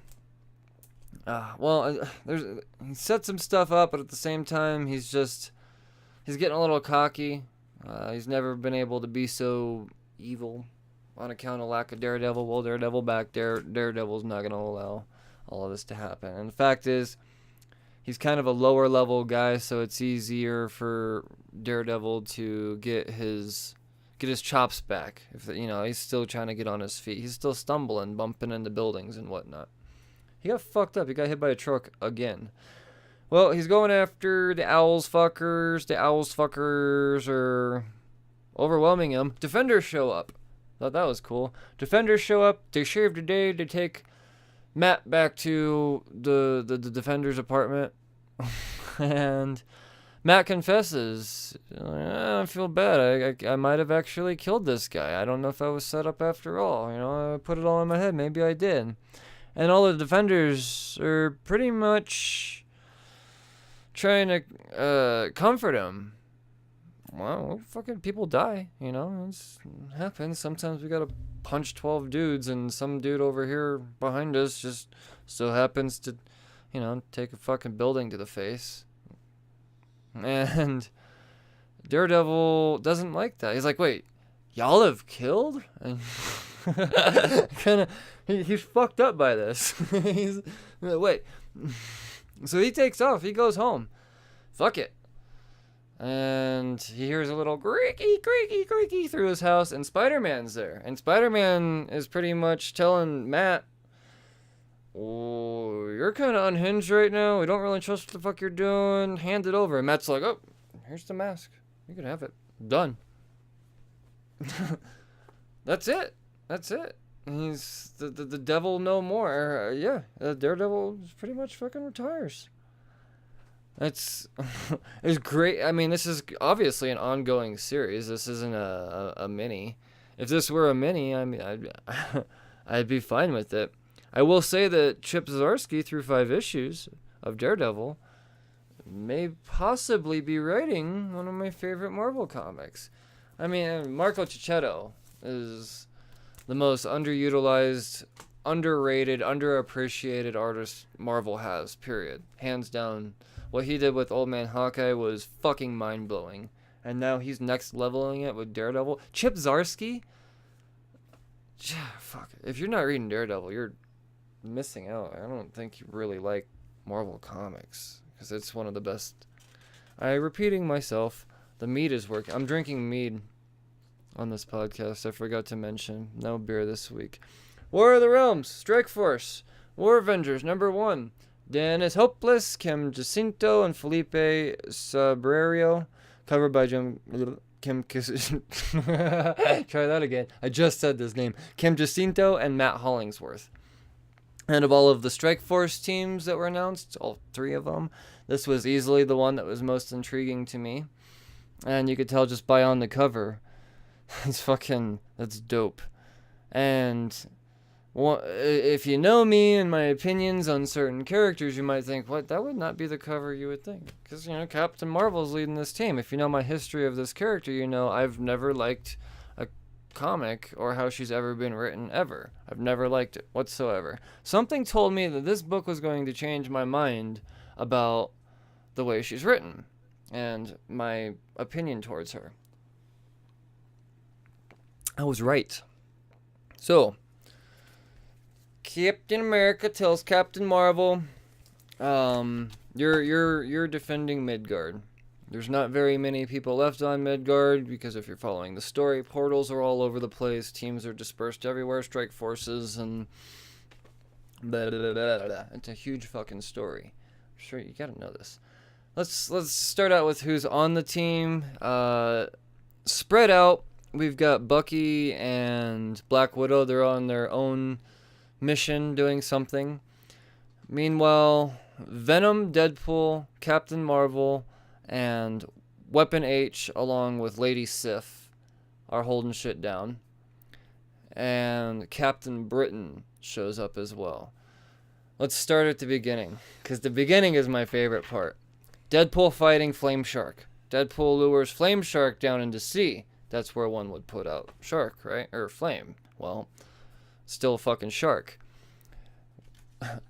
he set some stuff up, but at the same time, he's getting a little cocky. He's never been able to be so evil on account of lack of Daredevil. Well, Daredevil back there. Daredevil's not going to allow all of this to happen. And the fact is, he's kind of a lower level guy, so it's easier for Daredevil to get his chops back. If he's still trying to get on his feet. He's still stumbling, bumping into buildings and whatnot. He got fucked up. He got hit by a truck again. Well, he's going after the Owls fuckers. The Owls fuckers are overwhelming him. Defenders show up. Thought that was cool. Defenders show up. They shave the day. They take Matt back to the Defender's apartment. And Matt confesses, I feel bad. I might have actually killed this guy. I don't know if I was set up after all. I put it all in my head. Maybe I did. And all the Defenders are pretty much trying to comfort him. Well, fucking people die, it happens. Sometimes we gotta punch 12 dudes, and some dude over here behind us just so happens to, take a fucking building to the face. And Daredevil doesn't like that. He's like, wait, y'all have killed? And he's fucked up by this. Wait. So he takes off. He goes home. Fuck it. And he hears a little creaky, creaky, creaky through his house, and Spider-Man's there. And Spider-Man is pretty much telling Matt, oh, you're kind of unhinged right now. We don't really trust what the fuck you're doing. Hand it over. And Matt's like, oh, here's the mask. You can have it. Done. That's it. He's the devil no more. Daredevil pretty much fucking retires. It's great. I mean, this is obviously an ongoing series. This isn't a mini. If this were a mini, I mean, I'd be fine with it. I will say that Chip Zdarsky, through 5 issues of Daredevil, may possibly be writing one of my favorite Marvel comics. I mean, Marco Cicchetto is the most underutilized, underrated, underappreciated artist Marvel has, period. Hands down. What he did with Old Man Hawkeye was fucking mind-blowing. And now he's next leveling it with Daredevil. Chip Zdarsky? Fuck. If you're not reading Daredevil, you're missing out. I don't think you really like Marvel Comics, because it's one of the best. I'm repeating myself. The Meade is working. I'm drinking Meade on this podcast. I forgot to mention. No beer this week. War of the Realms. Strikeforce. War Avengers #1. Dan is Hopeless, Kim Jacinto, and Felipe Sabrerio. Covered by Kim Try that again. I just said this name. Kim Jacinto and Matt Hollingsworth. And of all of the Strikeforce teams that were announced, all 3 of them, this was easily the one that was most intriguing to me. And you could tell just by on the cover. That's dope. And if you know me and my opinions on certain characters, you might think, what, that would not be the cover you would think. Because, Captain Marvel's leading this team. If you know my history of this character, I've never liked a comic or how she's ever been written, ever. I've never liked it whatsoever. Something told me that this book was going to change my mind about the way she's written and my opinion towards her. I was right. So, Captain America tells Captain Marvel, you're defending Midgard. There's not very many people left on Midgard, because if you're following the story, portals are all over the place, teams are dispersed everywhere, strike forces, and blah, blah, blah, blah, blah. It's a huge fucking story. I'm sure you gotta know this. Let's start out with who's on the team. Spread out, we've got Bucky and Black Widow. They're on their own mission doing something. Meanwhile, Venom, Deadpool, Captain Marvel, and Weapon H, along with Lady Sif, are holding shit down. And Captain Britain shows up as well. Let's start at the beginning, because the beginning is my favorite part. Deadpool fighting Flame Shark. Deadpool lures Flame Shark down into sea. That's where one would put out Shark, right? Or Flame. Well, still fucking Shark.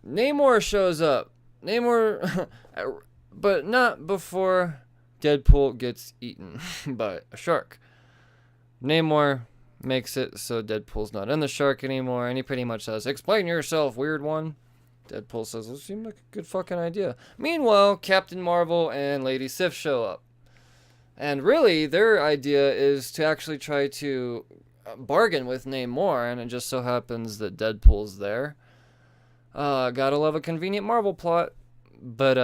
Namor shows up. Namor, but not before Deadpool gets eaten by a shark. Namor makes it so Deadpool's not in the shark anymore, and he pretty much says, "Explain yourself, weird one." Deadpool says, "It seemed like a good fucking idea." Meanwhile, Captain Marvel and Lady Sif show up. And really, their idea is to actually try to bargain with Namor, and it just so happens that Deadpool's there. Gotta love a convenient Marvel plot. But,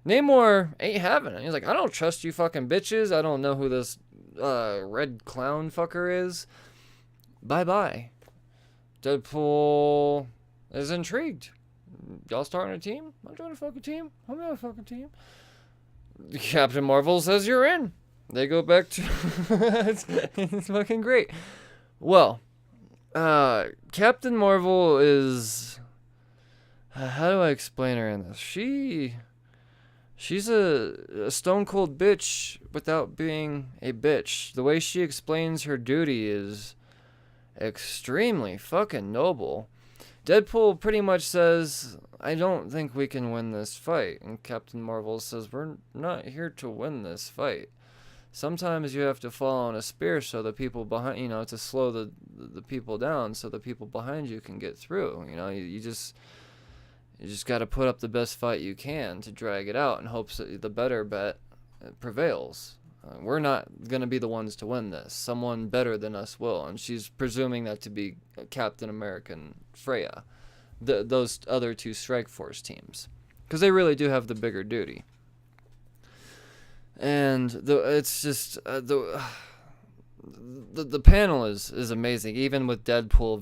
Namor ain't having it. He's like, "I don't trust you fucking bitches. I don't know who this, red clown fucker is. Bye-bye." Deadpool is intrigued. "Y'all starting a team? I'm trying to fucking team. I'm not a fucking team." Captain Marvel says, "You're in." They go back to... it's fucking great. Well, Captain Marvel is... how do I explain her in this? She's a stone cold bitch without being a bitch. The way she explains her duty is extremely fucking noble. Deadpool pretty much says, "I don't think we can win this fight." And Captain Marvel says, "We're not here to win this fight. Sometimes you have to fall on a spear so the people behind, to slow the people down so the people behind you can get through. You just got to put up the best fight you can to drag it out in hopes that the better bet prevails. We're not going to be the ones to win this. Someone better than us will." And she's presuming that to be Captain America and Freya, those other two Strikeforce teams, because they really do have the bigger duty. And it's just the panel is amazing, even with Deadpool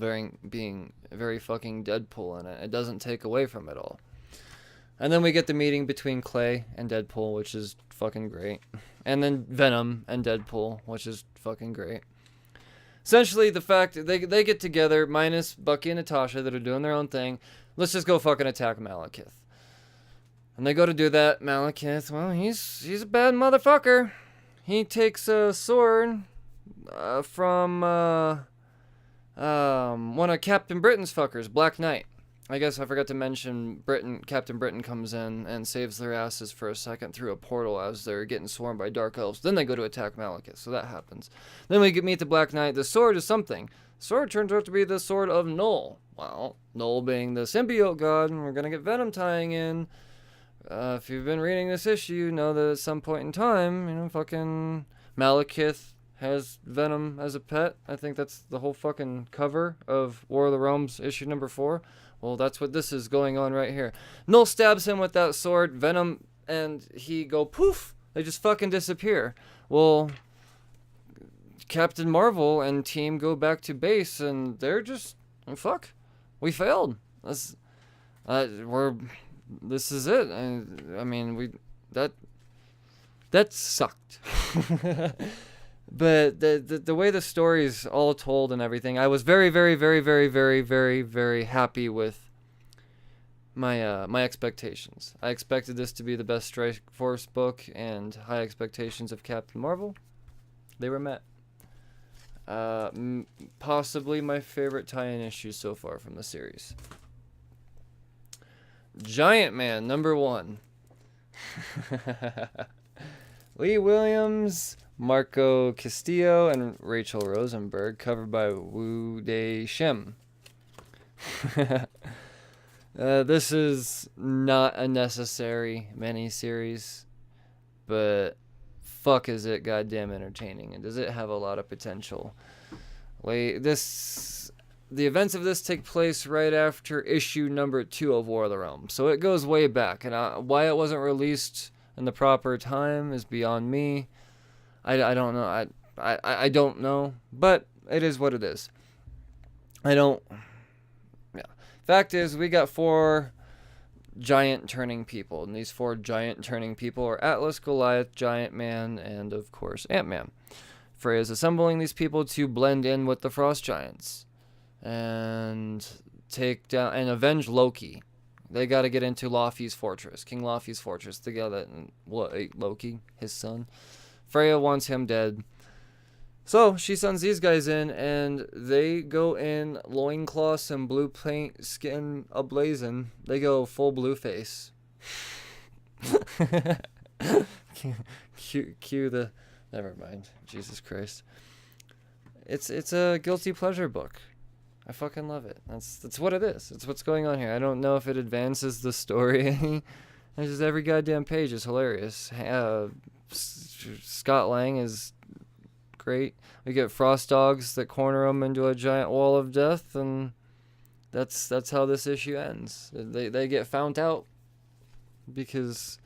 being very fucking Deadpool in it. It doesn't take away from it all. And then we get the meeting between Clay and Deadpool, which is fucking great. And then Venom and Deadpool, which is fucking great. Essentially, the fact that they get together, minus Bucky and Natasha that are doing their own thing. Let's just go fucking attack Malekith. And they go to do that. Malekith, well, he's a bad motherfucker. He takes a sword from one of Captain Britain's fuckers, Black Knight. I guess I forgot to mention Captain Britain comes in and saves their asses for a second through a portal as they're getting swarmed by Dark Elves. Then they go to attack Malekith, so that happens. Then we meet the Black Knight. The sword is something. The sword turns out to be the sword of Null. Well, Null being the symbiote god, and we're going to get Venom tying in. If you've been reading this issue, you know that at some point in time, fucking Malekith has Venom as a pet. I think that's the whole fucking cover of War of the Realms issue number 4. Well, that's what this is going on right here. Null stabs him with that sword, Venom, and he go poof. They just fucking disappear. Well, Captain Marvel and team go back to base, and they're just, fuck, we failed. This is it. I mean, that sucked. But the way the story's all told and everything, I was very, very, very, very, very, very, very happy with my expectations. I expected this to be the best Strikeforce book, and high expectations of Captain Marvel, they were met. Possibly my favorite tie-in issue so far from the series. Giant Man number 1. Lee Williams, Marco Castillo, and Rachel Rosenberg, covered by Wu Dei Shim. This is not a necessary miniseries, but fuck is it goddamn entertaining, and does it have a lot of potential. The events of this take place right after issue number 2 of War of the Realms, so it goes way back, and why it wasn't released in the proper time is beyond me. I don't know. I don't know, but it is what it is. Fact is, we got 4 giant turning people, and these 4 giant turning people are Atlas, Goliath, Giant Man, and of course Ant-Man. Freya is assembling these people to blend in with the Frost Giants and take down and avenge Loki. They got to get into Laufey's fortress, King Laufey's fortress, together. And Loki, his son. Freya wants him dead. So she sends these guys in, and they go in loincloths and blue paint, skin ablazing. They go full blue face. Cue the... Never mind. Jesus Christ. it's a guilty pleasure book. I fucking love it. That's what it is. It's what's going on here. I don't know if it advances the story any. It's just every goddamn page is hilarious. Scott Lang is great. We get frost dogs that corner him into a giant wall of death, and that's how this issue ends. They get found out because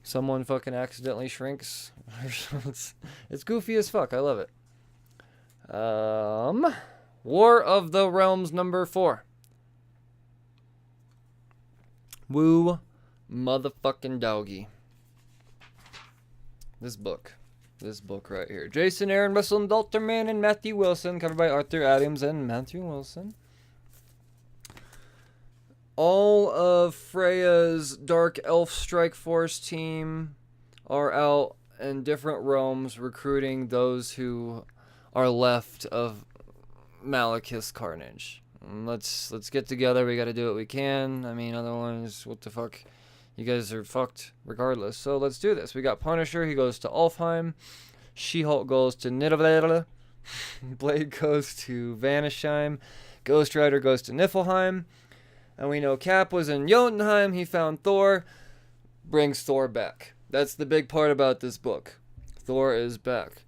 someone fucking accidentally shrinks. It's goofy as fuck. I love it. War of the Realms #4. Woo motherfucking doggy. This book right here. Jason Aaron, Russell Dalterman, and Matthew Wilson. Covered by Arthur Adams and Matthew Wilson. All of Freya's Dark Elf Strikeforce team are out in different realms recruiting those who are left of Malekith's carnage. Let's get together. We got to do what we can. I mean, otherwise, what the fuck? You guys are fucked regardless. So let's do this. We got Punisher. He goes to Alfheim. She-Hulk goes to Nidavellir. Blade goes to Vanishheim. Ghost Rider goes to Niflheim. And we know Cap was in Jotunheim. He found Thor. Brings Thor back. That's the big part about this book. Thor is back.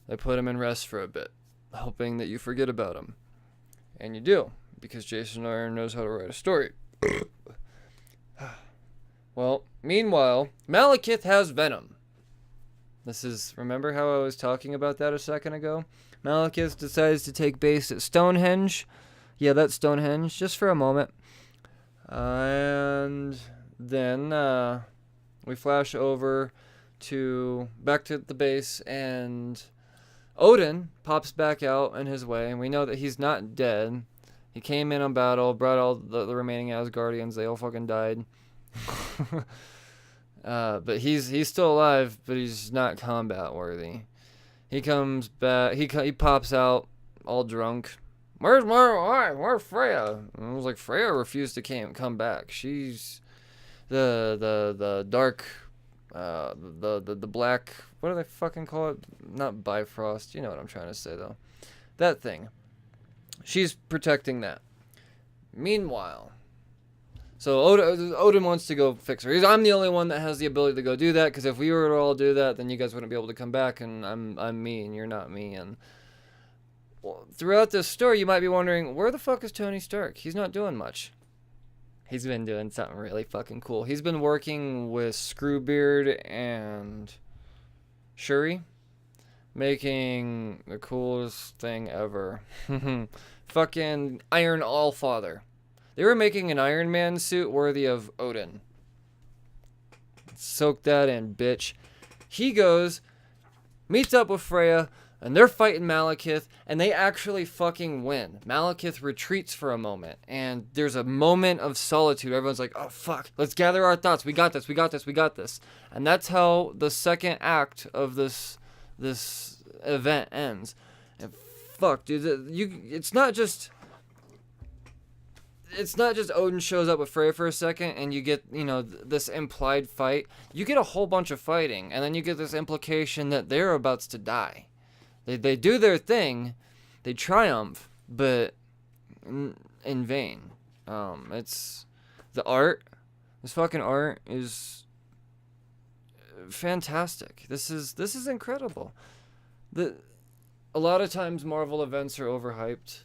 They put him in rest for a bit, hoping that you forget about him. And you do, because Jason Aaron knows how to write a story. Well, meanwhile, Malekith has Venom. Remember how I was talking about that a second ago? Malekith decides to take base at Stonehenge. Yeah, that's Stonehenge, just for a moment. And then we flash over back to the base, and Odin pops back out in his way, and we know that he's not dead. He came in on battle, brought all the remaining Asgardians. They all fucking died. But he's still alive, but he's not combat worthy. He comes back. He pops out all drunk. Where's my wife? Where's Freya? And I was like, Freya refused to come back. She's the dark, the black. What do they fucking call it? Not Bifrost. You know what I'm trying to say though. That thing. She's protecting that. Meanwhile, so Odin wants to go fix her. I'm the only one that has the ability to go do that, because if we were to all do that, then you guys wouldn't be able to come back, and I'm me and you're not me. And well, throughout this story, you might be wondering, where the fuck is Tony Stark? He's not doing much. He's been doing something really fucking cool. He's been working with Screwbeard and Shuri, making the coolest thing ever. Fucking Iron Allfather. They were making an Iron Man suit worthy of Odin. Soak that in, bitch. He goes, meets up with Freya, and they're fighting Malekith, and they actually fucking win. Malekith retreats for a moment, and there's a moment of solitude. Everyone's like, oh, fuck, let's gather our thoughts. We got this, we got this, we got this. And that's how the second act of this event ends. And fuck, dude, it's not just Odin shows up with Freya for a second and you get, this implied fight. You get a whole bunch of fighting, and then you get this implication that they're about to die. They do their thing, they triumph, but in vain. It's the art. This fucking art is fantastic. This is incredible. A lot of times Marvel events are overhyped.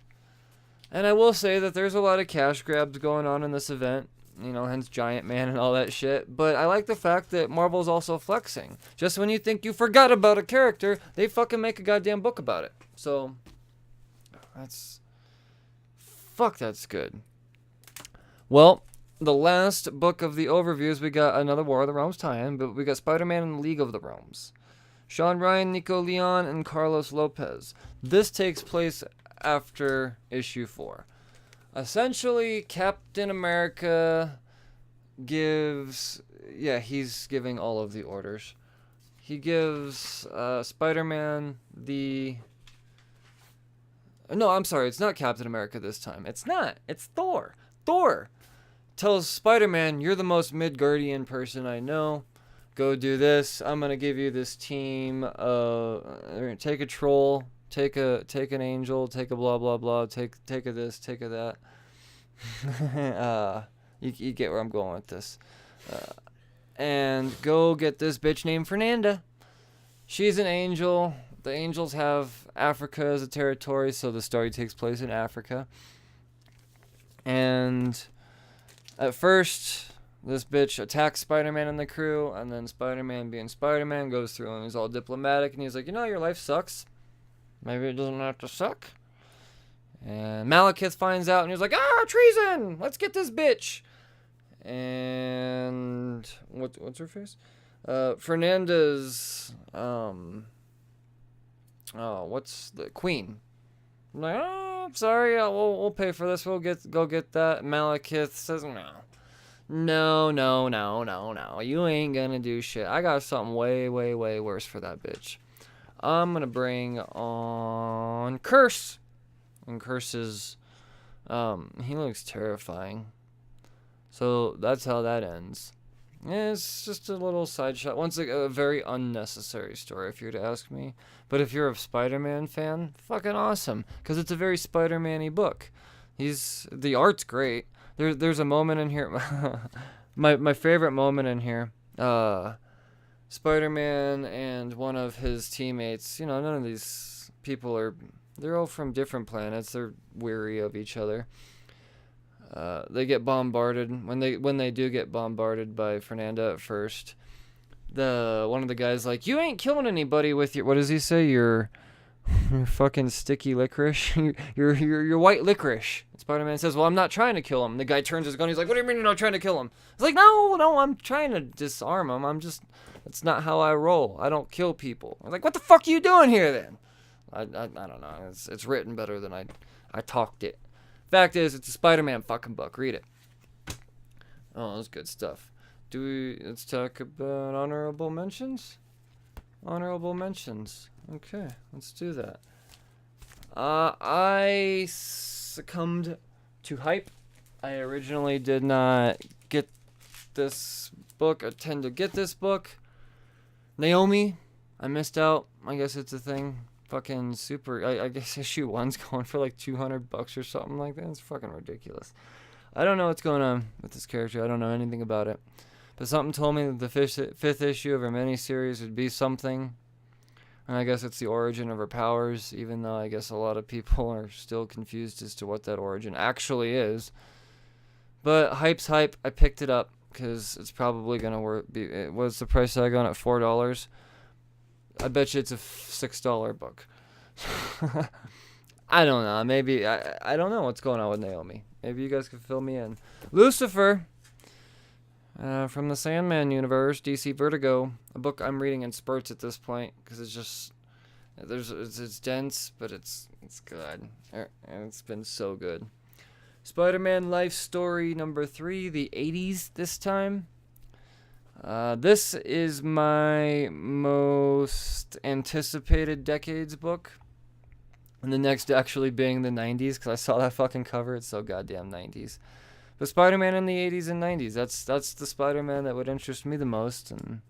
And I will say that there's a lot of cash grabs going on in this event, hence Giant Man and all that shit. But I like the fact that Marvel's also flexing. Just when you think you forgot about a character, they fucking make a goddamn book about it. So, that's good. Well, the last book of the overviews, we got another War of the Realms tie-in, but we got Spider-Man and League of the Realms. Sean Ryan, Nico Leon, and Carlos Lopez. This takes place after issue 4. Essentially, Captain America he's giving all of the orders. He gives Spider-Man no, I'm sorry, it's not Captain America this time. It's Thor. Thor tells Spider-Man, you're the most Midgardian person I know. Go do this. I'm going to give you this team. Take a troll take an angel, take a blah blah blah, take a this, take a that. You get where I'm going with this. And go get this bitch named Fernanda. She's an angel. The angels have Africa as a territory, so the story takes place in Africa. And at first, this bitch attacks Spider-Man and the crew, and then Spider-Man, being Spider-Man, goes through and he's all diplomatic, and he's like, your life sucks. Maybe it doesn't have to suck. And Malekith finds out, and he's like, treason! Let's get this bitch! And what's her face? Fernanda's what's the queen? I'm like, sorry, we'll pay for this. We'll go get that. Malekith says, no. You ain't gonna do shit. I got something way, way, way worse for that bitch. I'm gonna bring on Curse. And Curse is, he looks terrifying. So that's how that ends. Yeah, it's just a little side shot. Once again, a very unnecessary story, if you were to ask me. But if you're a Spider-Man fan, fucking awesome, because it's a very Spider-Man-y book. The art's great. There's a moment in here, my favorite moment in here. Spider-Man and one of his teammates. None of these people they're all from different planets. They're weary of each other. They get bombarded. When they do get bombarded by Fernanda at first, one of the guys like, you ain't killing anybody with your, what does he say? Your fucking sticky licorice. your white licorice. And Spider-Man says, well, I'm not trying to kill him. The guy turns his gun. He's like, what do you mean you're not trying to kill him? He's like, no, I'm trying to disarm him. That's not how I roll. I don't kill people. I'm like, what the fuck are you doing here then? I don't know. It's written better than I talked it. Fact is, it's a Spider-Man fucking book. Read it. Oh, that's good stuff. Let's talk about honorable mentions? Honorable mentions. Okay, let's do that. I succumbed to hype. I originally did not get this book, attend to get this book. Naomi, I missed out. I guess it's a thing. Fucking super. I guess issue 1's going for like $200 or something like that. It's fucking ridiculous. I don't know what's going on with this character. I don't know anything about it. But something told me that the fifth issue of her miniseries would be something. And I guess it's the origin of her powers, even though I guess a lot of people are still confused as to what that origin actually is. But hype's hype. I picked it up because it's probably going to what's the price tag on it? $4. I bet you it's a $6 book. I don't know. Maybe I don't know what's going on with Naomi. Maybe you guys could fill me in. Lucifer, from the Sandman universe, DC Vertigo, a book I'm reading in spurts at this point because it's dense, but it's good. It's been so good. Spider-Man Life Story number 3, the 80s this time. This is my most anticipated Decades book. And the next actually being the 90s, because I saw that fucking cover. It's so goddamn 90s. But Spider-Man in the 80s and 90s, that's the Spider-Man that would interest me the most. And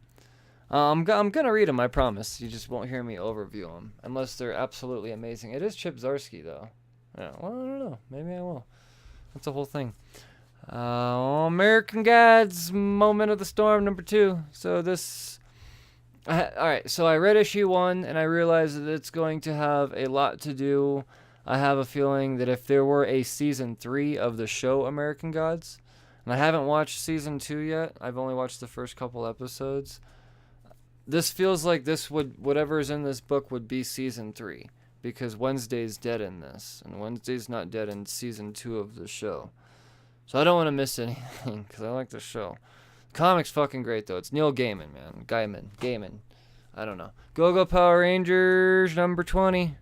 I'm going to read them, I promise. You just won't hear me overview them, unless they're absolutely amazing. It is Chip Zdarsky, though. Yeah, well, I don't know. Maybe I will. That's the whole thing. American Gods, Moment of the Storm, number 2. So alright, so I read issue 1, and I realized that it's going to have a lot to do. I have a feeling that if there were a season 3 of the show American Gods, and I haven't watched season 2 yet, I've only watched the first couple episodes, this feels like whatever is in this book would be season 3, because Wednesday's dead in this, and Wednesday's not dead in season 2 of the show. So I don't want to miss anything, because I like the show. The comic's fucking great, though. It's Neil Gaiman, man. Gaiman. I don't know. Go-Go Power Rangers, number 20.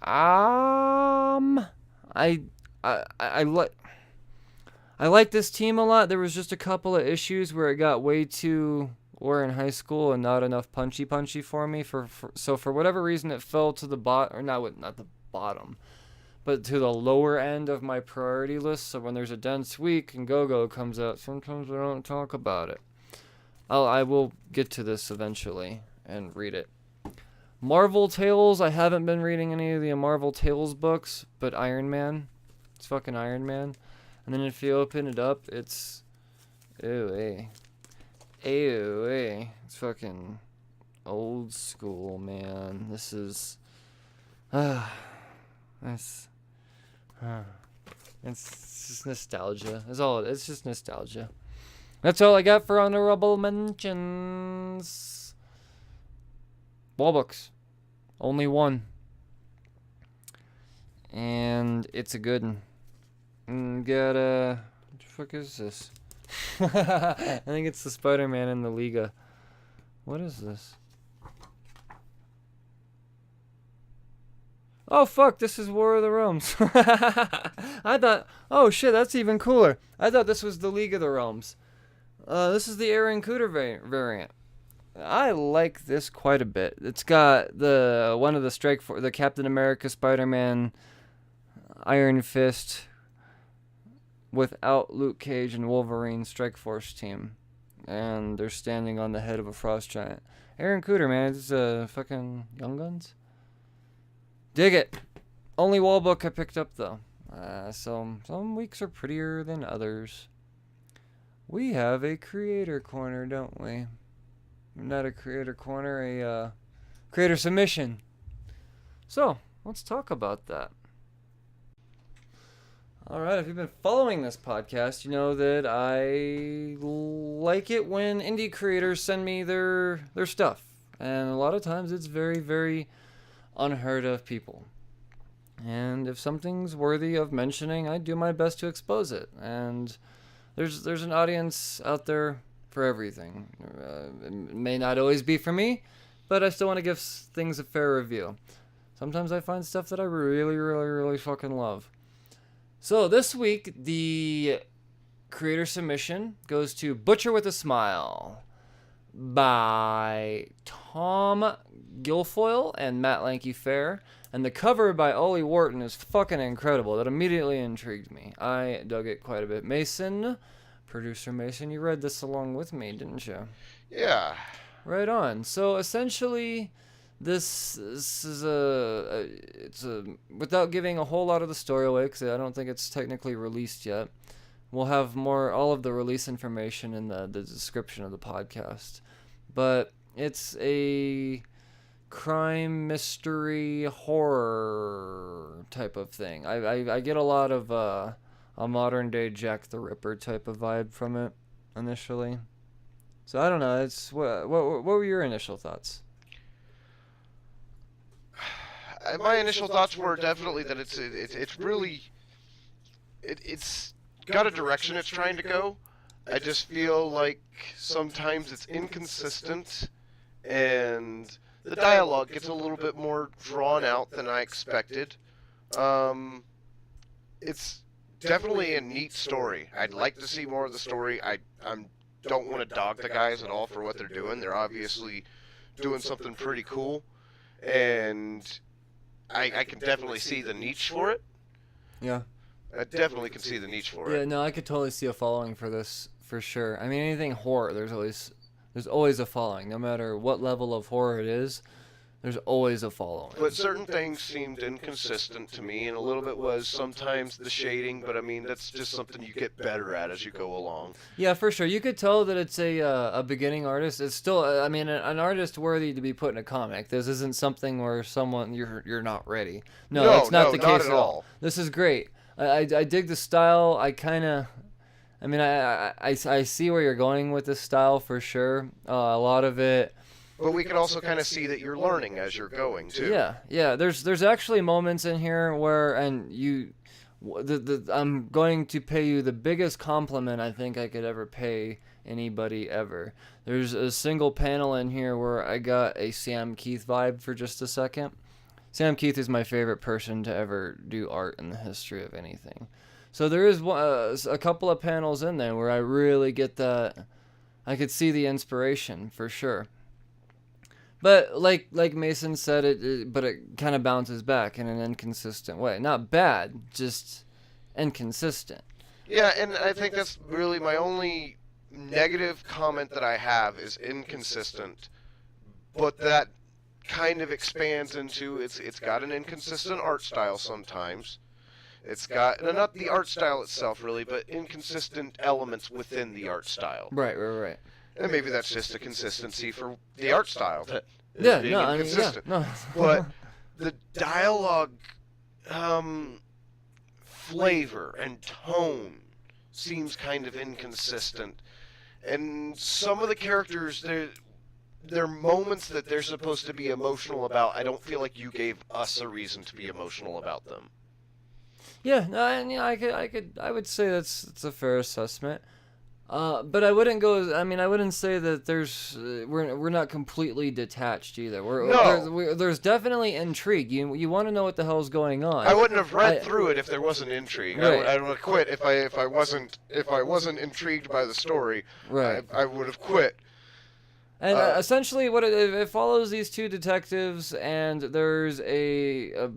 I like this team a lot. There was just a couple of issues where it got way too... We're in high school and not enough punchy for me. So for whatever reason, it fell to the bottom, or not the bottom, but to the lower end of my priority list. So when there's a dense week and Go-Go comes out, sometimes I don't talk about it. I will get to this eventually and read it. Marvel Tales, I haven't been reading any of the Marvel Tales books, but Iron Man. It's fucking Iron Man. And then if you open it up, it's... Ew, it's fucking old school, man. This is... It's just nostalgia. It's just nostalgia. That's all I got for honorable mentions. Wall books. Only one. And it's a good one. Got what the fuck is this? I think it's the Spider-Man in the Liga. What is this? Oh fuck, this is War of the Realms. I thought, oh shit, that's even cooler. I thought this was the League of the Realms. This is the Aaron Cooter variant. I like this quite a bit. It's got one of the Strikeforce, the Captain America, Spider-Man, Iron Fist, without Luke Cage and Wolverine Strikeforce team, and they're standing on the head of a frost giant. Aaron Cooter, man, it's fucking Young Guns. Dig it. Only wall book I picked up though. So some weeks are prettier than others. We have a creator corner, don't we? Not a creator corner, a creator submission. So, let's talk about that. Alright, if you've been following this podcast, you know that I like it when indie creators send me their stuff. And a lot of times it's very, very unheard of people. And if something's worthy of mentioning, I do my best to expose it. And there's an audience out there for everything. It may not always be for me, but I still want to give things a fair review. Sometimes I find stuff that I really, really, really fucking love. So this week, the creator submission goes to Butcher with a Smile by Tom Guilfoyle and Matt Lankie Fair. And the cover by Ollie Wharton is fucking incredible. That immediately intrigued me. I dug it quite a bit. Mason, producer Mason, you read this along with me, didn't you? Yeah. Right on. So essentially, this is it's without giving a whole lot of the story away, because I don't think it's technically released yet. We'll have all of the release information in the description of the podcast. But it's a crime, mystery, horror type of thing. I get a lot of a modern day Jack the Ripper type of vibe from it initially. So I don't know. It's what were your initial thoughts? My initial thoughts were definitely that it's really it's got a direction it's trying to go. I just feel like sometimes it's inconsistent and the dialogue gets a little bit more drawn out than I expected. It's definitely a neat story. I'd like to see more of the story. I don't want to dog the guys at all for what they're doing. They're obviously doing something pretty cool, and I can definitely see the niche for it. Yeah. I definitely can see the niche for it. Yeah, no, I could totally see a following for this, for sure. I mean, anything horror, there's always a following. No matter what level of horror it is, there's always a following. But certain things seemed inconsistent to me, and a little bit was sometimes the shading, but I mean, that's just something you get better at as you go along. Yeah, for sure. You could tell that it's a beginning artist. It's still, I mean, an artist worthy to be put in a comic. This isn't something where you're not ready. No, that's not the case at all. This is great. I dig the style. I see where you're going with this style for sure. A lot of it. But we can also kind of see that you're learning as you're going too. Yeah. There's actually moments in here where, and I'm going to pay you the biggest compliment I think I could ever pay anybody ever. There's a single panel in here where I got a Sam Keith vibe for just a second. Sam Keith is my favorite person to ever do art in the history of anything. So there is a couple of panels in there where I really get that. I could see the inspiration for sure. But like Mason said, but it kind of bounces back in an inconsistent way. Not bad, just inconsistent. Yeah, and I think that's really my only negative comment that I have is inconsistent. But that kind of expands into it's got an inconsistent art style sometimes. It's got not the art style itself really, but inconsistent elements within the art style. Right. And maybe that's just a consistency for the art style that is Yeah, being no, I mean, inconsistent. yeah, no. But the dialogue flavor and tone seems kind of inconsistent. And some of the characters, they're moments that they're supposed to be emotional about. I don't feel like you gave us a reason to be emotional about them. Yeah, no, and I would say that's a fair assessment. But I wouldn't go. I mean, I wouldn't say that we're not completely detached either. There's definitely intrigue. You want to know what the hell's going on. I wouldn't have read through it if there wasn't intrigue. Right. I would have quit if I wasn't intrigued by the story. Right. I would have quit. And essentially, what it follows these two detectives, and there's a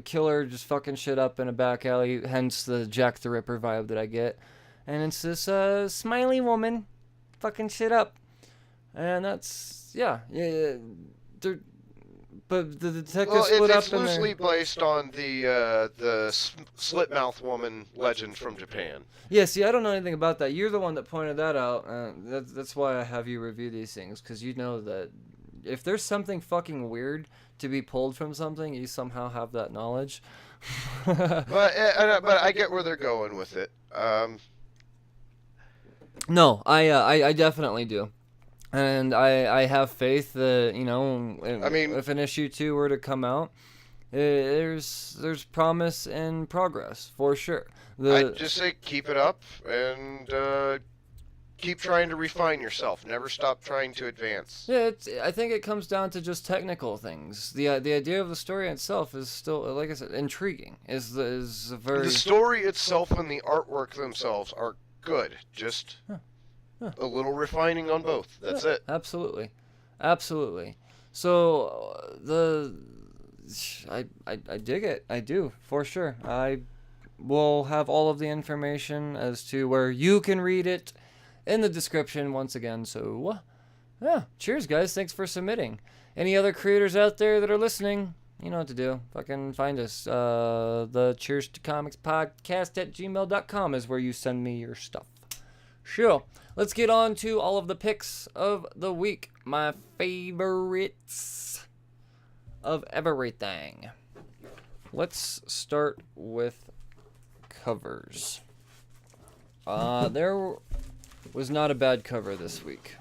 killer just fucking shit up in a back alley. Hence the Jack the Ripper vibe that I get. And it's this smiley woman fucking shit up. And that's, yeah. But the detectives split up. It's loosely based on the slit mouth woman legend from Japan. Yeah, see, I don't know anything about that. You're the one that pointed that out. That's why I have you review these things, because you know that if there's something fucking weird to be pulled from something, you somehow have that knowledge. But I get where they're going with it. No, I definitely do. And I have faith that, if an issue 2 were to come out, there's promise and progress, for sure. I'd just say keep it up and keep trying to refine yourself. Never stop trying to advance. Yeah, I think it comes down to just technical things. The idea of the story itself is still, like I said, intriguing. Is very... The story itself and the artwork themselves are good. Just... a little refining on both. That's it. Absolutely. So I dig it. I do, for sure. I will have all of the information as to where you can read it in the description once again. So yeah, cheers guys. Thanks for submitting. Any other creators out there that are listening, you know what to do. Fucking find us. The Cheers to Comics podcast at gmail.com is where you send me your stuff. Sure. Let's get on to all of the picks of the week. My favorites of everything. Let's start with covers. There was not a bad cover this week.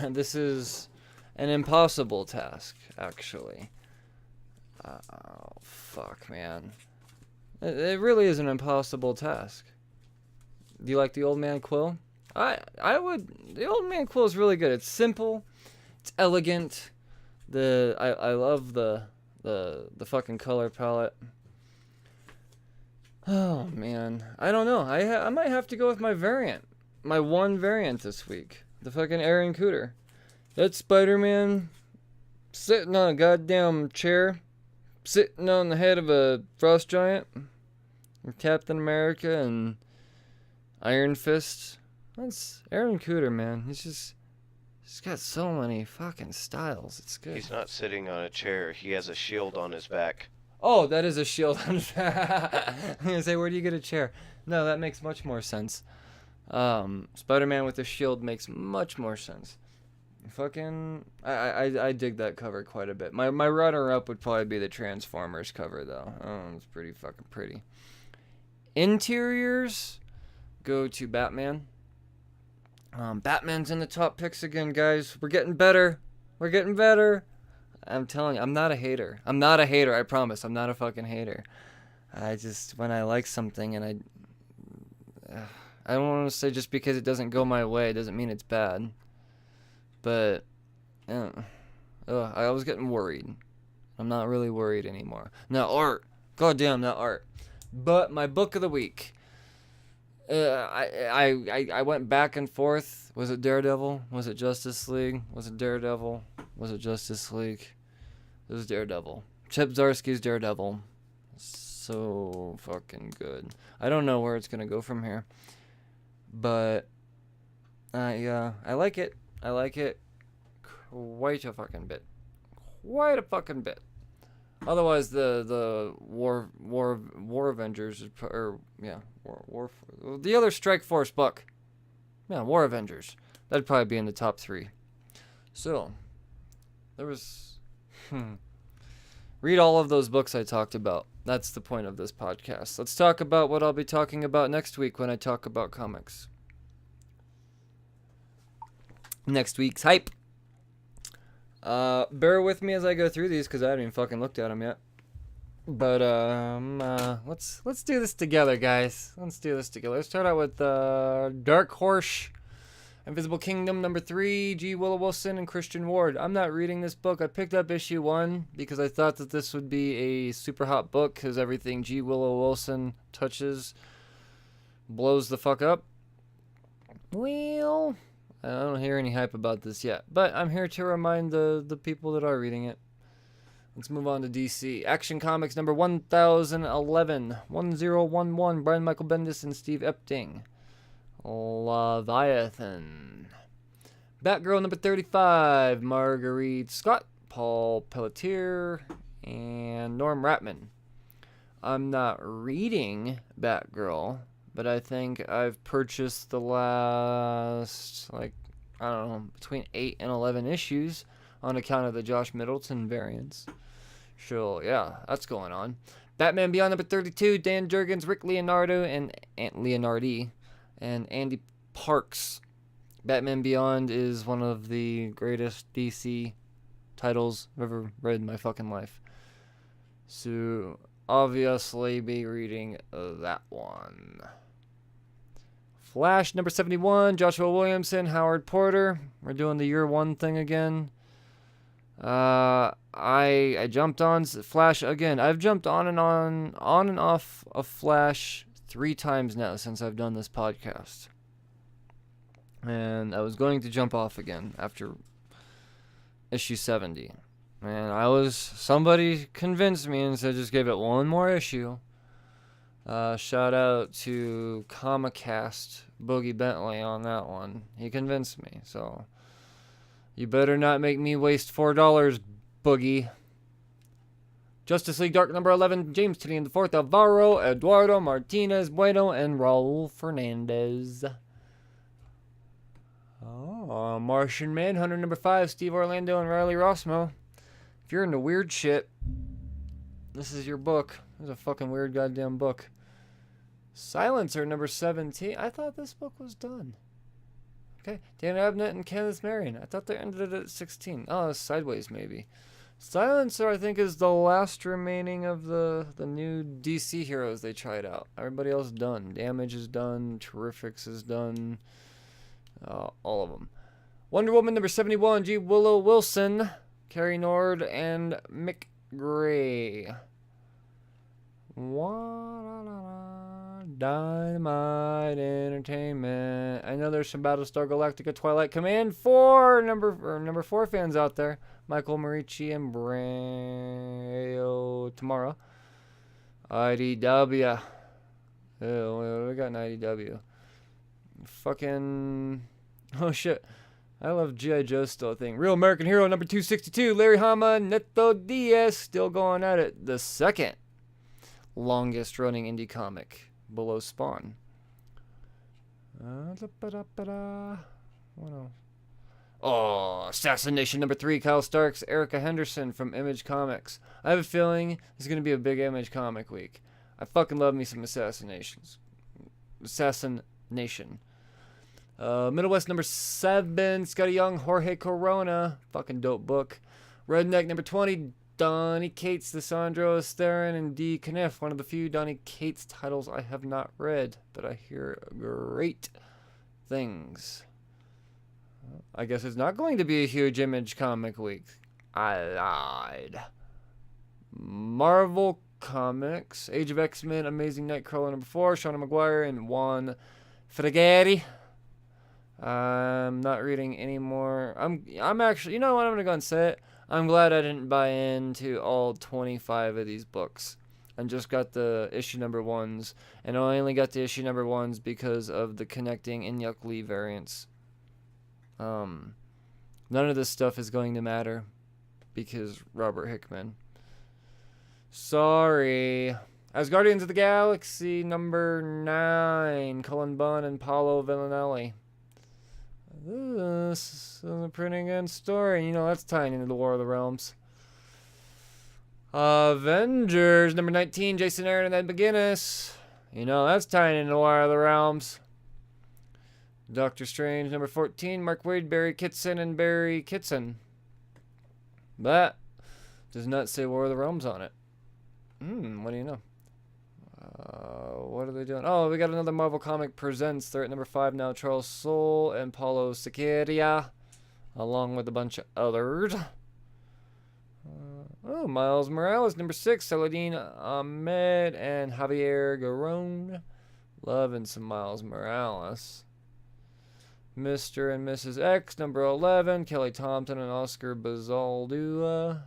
This is an impossible task, actually. Oh, fuck, man. It really is an impossible task. Do you like the Old Man Quill? I would. The Old Man Quill is really good. It's simple. It's elegant. I love the fucking color palette. Oh man, I don't know. I might have to go with my variant. My one variant this week. The fucking Aaron Cooter. That's Spider-Man sitting on a goddamn chair, sitting on the head of a frost giant. Or Captain America and Iron Fist. That's Aaron Cooter, man. He's got so many fucking styles. It's good. He's not sitting on a chair. He has a shield on his back. Oh, that is a shield on his back. I'm gonna say, where do you get a chair? No, that makes much more sense. Spider-Man with a shield makes much more sense. Fucking, I dig that cover quite a bit. My runner-up would probably be the Transformers cover, though. Oh, it's pretty fucking pretty. Interiors go to Batman. Batman's in the top picks again, guys. We're getting better. I'm telling you, I'm not a hater. I promise. I'm not a fucking hater. I just, when I like something and I don't want to say just because it doesn't go my way doesn't mean it's bad. But, I was getting worried. I'm not really worried anymore. Now art. Goddamn, that art. But my book of the week. I went back and forth. Was it Daredevil? Was it Justice League? Was it Daredevil? Was it Justice League? It was Daredevil. Chip Zdarsky's Daredevil. So fucking good. I don't know where it's gonna go from here, but I like it. I like it quite a fucking bit. quite a fucking bit. Otherwise, the War Avengers, the other Strikeforce book, War Avengers, that'd probably be in the top 3. So, there was, read all of those books I talked about. That's the point of this podcast. Let's talk about what I'll be talking about next week when I talk about comics. Next week's hype. Bear with me as I go through these because I haven't even fucking looked at them yet. But let's do this together, guys. Let's do this together. Let's start out with Dark Horse, Invisible Kingdom #3, G. Willow Wilson and Christian Ward. I'm not reading this book. I picked up issue 1 because I thought that this would be a super hot book because everything G. Willow Wilson touches blows the fuck up. Well, I don't hear any hype about this yet, but I'm here to remind the people that are reading it. Let's move on to DC. Action Comics number 1011, 1011, Brian Michael Bendis and Steve Epting. Leviathan. Batgirl number 35, Marguerite Scott, Paul Pelletier, and Norm Ratman. I'm not reading Batgirl, but I think I've purchased the last, between 8 and 11 issues on account of the Josh Middleton variants. Sure, yeah, that's going on. Batman Beyond number 32, Dan Jurgens, Rick Leonardo, and Leonardi, and Andy Parks. Batman Beyond is one of the greatest DC titles I've ever read in my fucking life. So, obviously be reading that one. Flash number 71, Joshua Williamson, Howard Porter. We're doing the year 1 thing again. I jumped on Flash again. I've jumped on and off of Flash 3 times now since I've done this podcast. And I was going to jump off again after issue 70. And somebody convinced me and said just give it one more issue. Shout out to Comicast, Boogie Bentley on that one. He convinced me, so you better not make me waste $4, Boogie. Justice League Dark number 11, James Tynion IV, Alvaro, Eduardo Martinez Bueno, and Raul Fernandez. Oh, Martian Manhunter number 5, Steve Orlando and Riley Rossmo. If you're into weird shit, this is your book. This is a fucking weird goddamn book. Silencer number 17. I thought this book was done. Okay. Dan Abnett and Kenneth Marion. I thought they ended it at 16. Oh, it's Sideways maybe. Silencer, I think, is the last remaining of the new DC heroes they tried out. Everybody else done. Damage is done. Terrifics is done. All of them. Wonder Woman number 71, G. Willow Wilson, Carrie Nord, and Mick Gray. Dynamite Entertainment. I know there's some Battlestar Galactica Twilight Command 4 number 4 fans out there. Michael Marici and Brayo Tamara. IDW. Oh, we got an IDW. Fucking. Oh shit. I love G.I. Joe still thing. Real American Hero number 262. Larry Hama, Neto Diaz. Still going at it. The second longest running indie comic below Spawn. What else? Oh, Assassination number 3, Kyle Starks, Erica Henderson from Image Comics. I have a feeling it's going to be a big Image comic week. I fucking love me some Assassination. Middle West number 7, Scotty Young, Jorge Corona. Fucking dope book. Redneck number 20, Donny Cates, Lissandro Esterin, and D. Kniff. One of the few Donny Cates titles I have not read, but I hear great things. I guess it's not going to be a huge Image comic week. I lied. Marvel Comics, Age of X-Men, Amazing Nightcrawler number 4, Shauna McGuire, and Juan Frigeri. I'm not reading anymore. I'm actually, you know what, I'm gonna go and say it. I'm glad I didn't buy into all 25 of these books and just got the issue number 1s. And I only got the issue number 1s because of the connecting Inyuk Lee variants. None of this stuff is going to matter. because Robert Hickman. Sorry. As Guardians of the Galaxy number 9, Cullen Bunn and Paolo Villanelli. This is a pretty good story. You know, that's tying into the War of the Realms. Avengers number 19, Jason Aaron and Ed McGuinness. You know, that's tying into the War of the Realms. Doctor Strange number 14, Mark Waid, Barry Kitson, and Barry Kitson. That does not say War of the Realms on it. What do you know? What are they doing? Oh, we got another Marvel comic presents. They're at number 5 now. Charles Soule and Paulo Siqueira, along with a bunch of others. Miles Morales, number 6. Saladin Ahmed and Javier Garron. Loving some Miles Morales. Mr. and Mrs. X, number 11. Kelly Thompson and Oscar Bazaldua.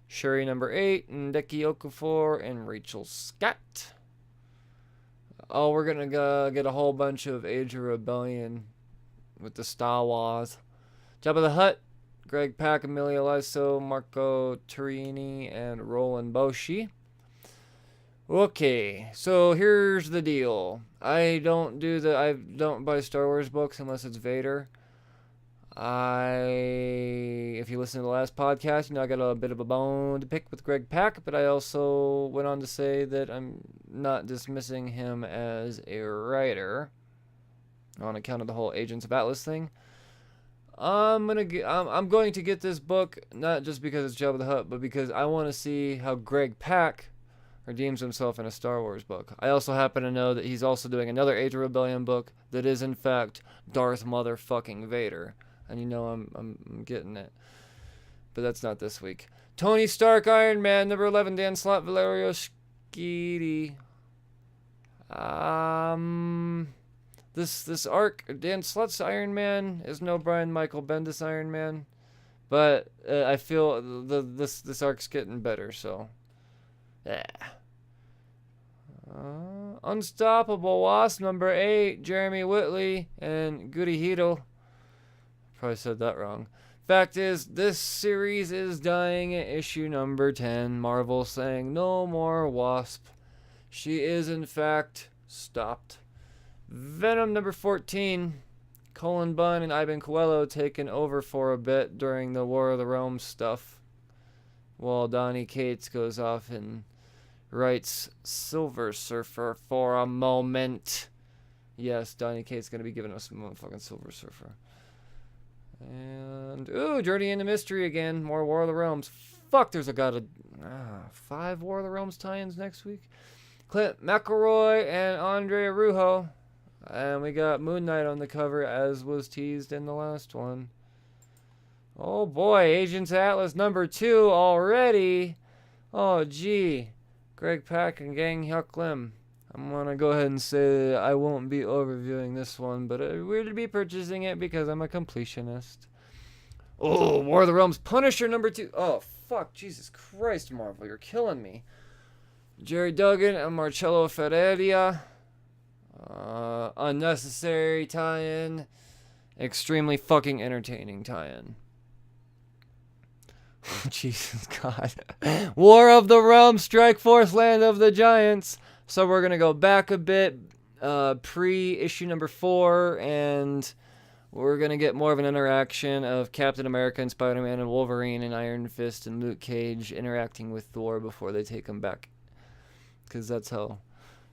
Shuri, number 8. And Deki Okafor and Rachel Scott. Oh, we're going to get a whole bunch of Age of Rebellion with the Star Wars. Jabba the Hutt, Greg Pak, Emilio Liso, Marco Turini, and Roland Boshi. Okay, so here's the deal. I don't buy Star Wars books unless it's Vader. If you listen to the last podcast, you know I got a bit of a bone to pick with Greg Pak, but I also went on to say that I'm not dismissing him as a writer on account of the whole Agents of Atlas thing. I'm going to get this book not just because it's Jabba the Hutt, but because I want to see how Greg Pak redeems himself in a Star Wars book. I also happen to know that he's also doing another Age of Rebellion book that is in fact Darth motherfucking Vader. And you know I'm getting it. But that's not this week. Tony Stark, Iron Man, number 11, Dan Slott, Valerio Schiti. This arc, Dan Slott's Iron Man is no Brian Michael Bendis Iron Man. But I feel this arc's getting better, so. Yeah. Unstoppable Wasp, number 8, Jeremy Whitley and Goody Heedle. Probably said that wrong. Fact is, this series is dying at issue number 10. Marvel saying no more Wasp. She is, in fact, stopped. Venom number 14. Cullen Bunn and Ivan Coelho taken over for a bit during the War of the Realms stuff. While Donny Cates goes off and writes Silver Surfer for a moment. Yes, Donny Cates going to be giving us some motherfucking Silver Surfer. And, Journey into Mystery again. More War of the Realms. Fuck, there's 5 War of the Realms tie-ins next week. Clint McElroy and Andre Arujo. And we got Moon Knight on the cover, as was teased in the last one. Oh boy, Agents Atlas number 2 already. Oh gee. Greg Pak and Gang Hyuk Lim. I'm going to go ahead and say that I won't be overviewing this one, but I will be purchasing it because I'm a completionist. Oh, War of the Realms Punisher number 2. Oh, fuck. Jesus Christ, Marvel. You're killing me. Jerry Duggan and Marcello Ferreira. Unnecessary tie-in. Extremely fucking entertaining tie-in. Jesus God. War of the Realms, Strikeforce, Land of the Giants. So we're going to go back a bit, pre-issue number 4, and we're going to get more of an interaction of Captain America and Spider-Man and Wolverine and Iron Fist and Luke Cage interacting with Thor before they take him back. Because that's how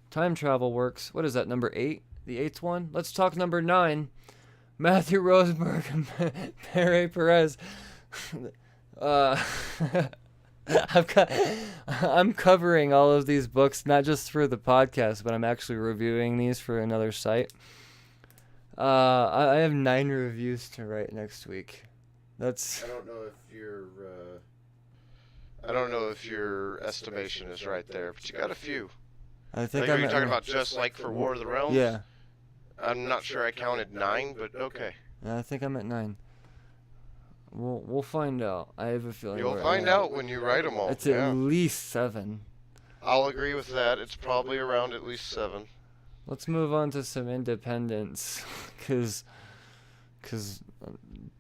time travel works. What is that, number 8? The 8th one? Let's talk number 9. Matthew Rosenberg and Pere Perez. I'm covering all of these books, not just for the podcast, but I'm actually reviewing these for another site. I have 9 reviews to write next week. That's. I don't know if your estimation is right there, but you got a few. I think you're talking about just like for War of the Realms. Yeah. I'm not sure I counted 9, but okay. Yeah, I think I'm at 9. We'll find out. I have a feeling you'll find out when you write them all. It's at least 7. I'll agree with that. It's probably around at least 7. Let's move on to some independents, because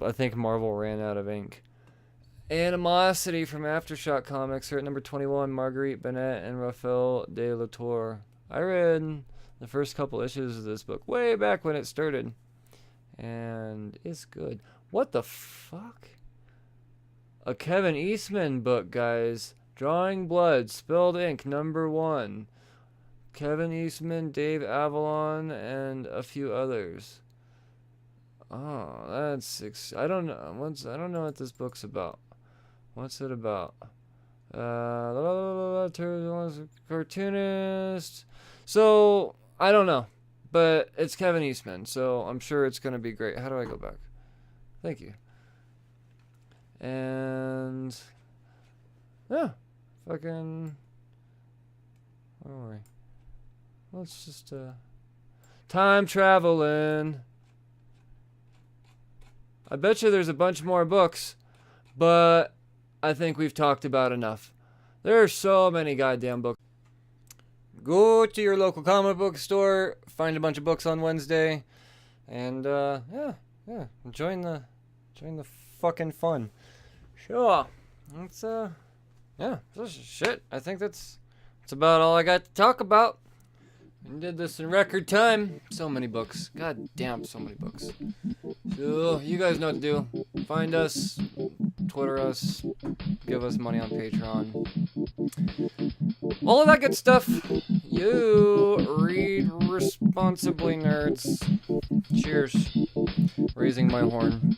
I think Marvel ran out of ink. Animosity from Aftershock Comics. Here at number 21, Marguerite Bennett and Raphael de la Tour. I read the first couple issues of this book way back when it started. And it's good. What the fuck? A Kevin Eastman book, guys. Drawing Blood, Spilled Ink, number 1. Kevin Eastman, Dave Avalon, and a few others. Oh, that's I don't know. I don't know what this book's about. What's it about? Cartoonist. So I don't know, but it's Kevin Eastman, so I'm sure it's gonna be great. How do I go back? Thank you. And yeah, fucking. Where are we? Let's just time traveling. I bet you there's a bunch more books, but I think we've talked about enough. There are so many goddamn books. Go to your local comic book store, find a bunch of books on Wednesday, and yeah, join the fucking fun. Sure. That's yeah, shit. I think that's about all I got to talk about. We did this in record time. So many books. God damn, so many books. So, you guys know what to do. Find us, Twitter us, give us money on Patreon. All of that good stuff. You read responsibly, nerds. Cheers. Raising my horn.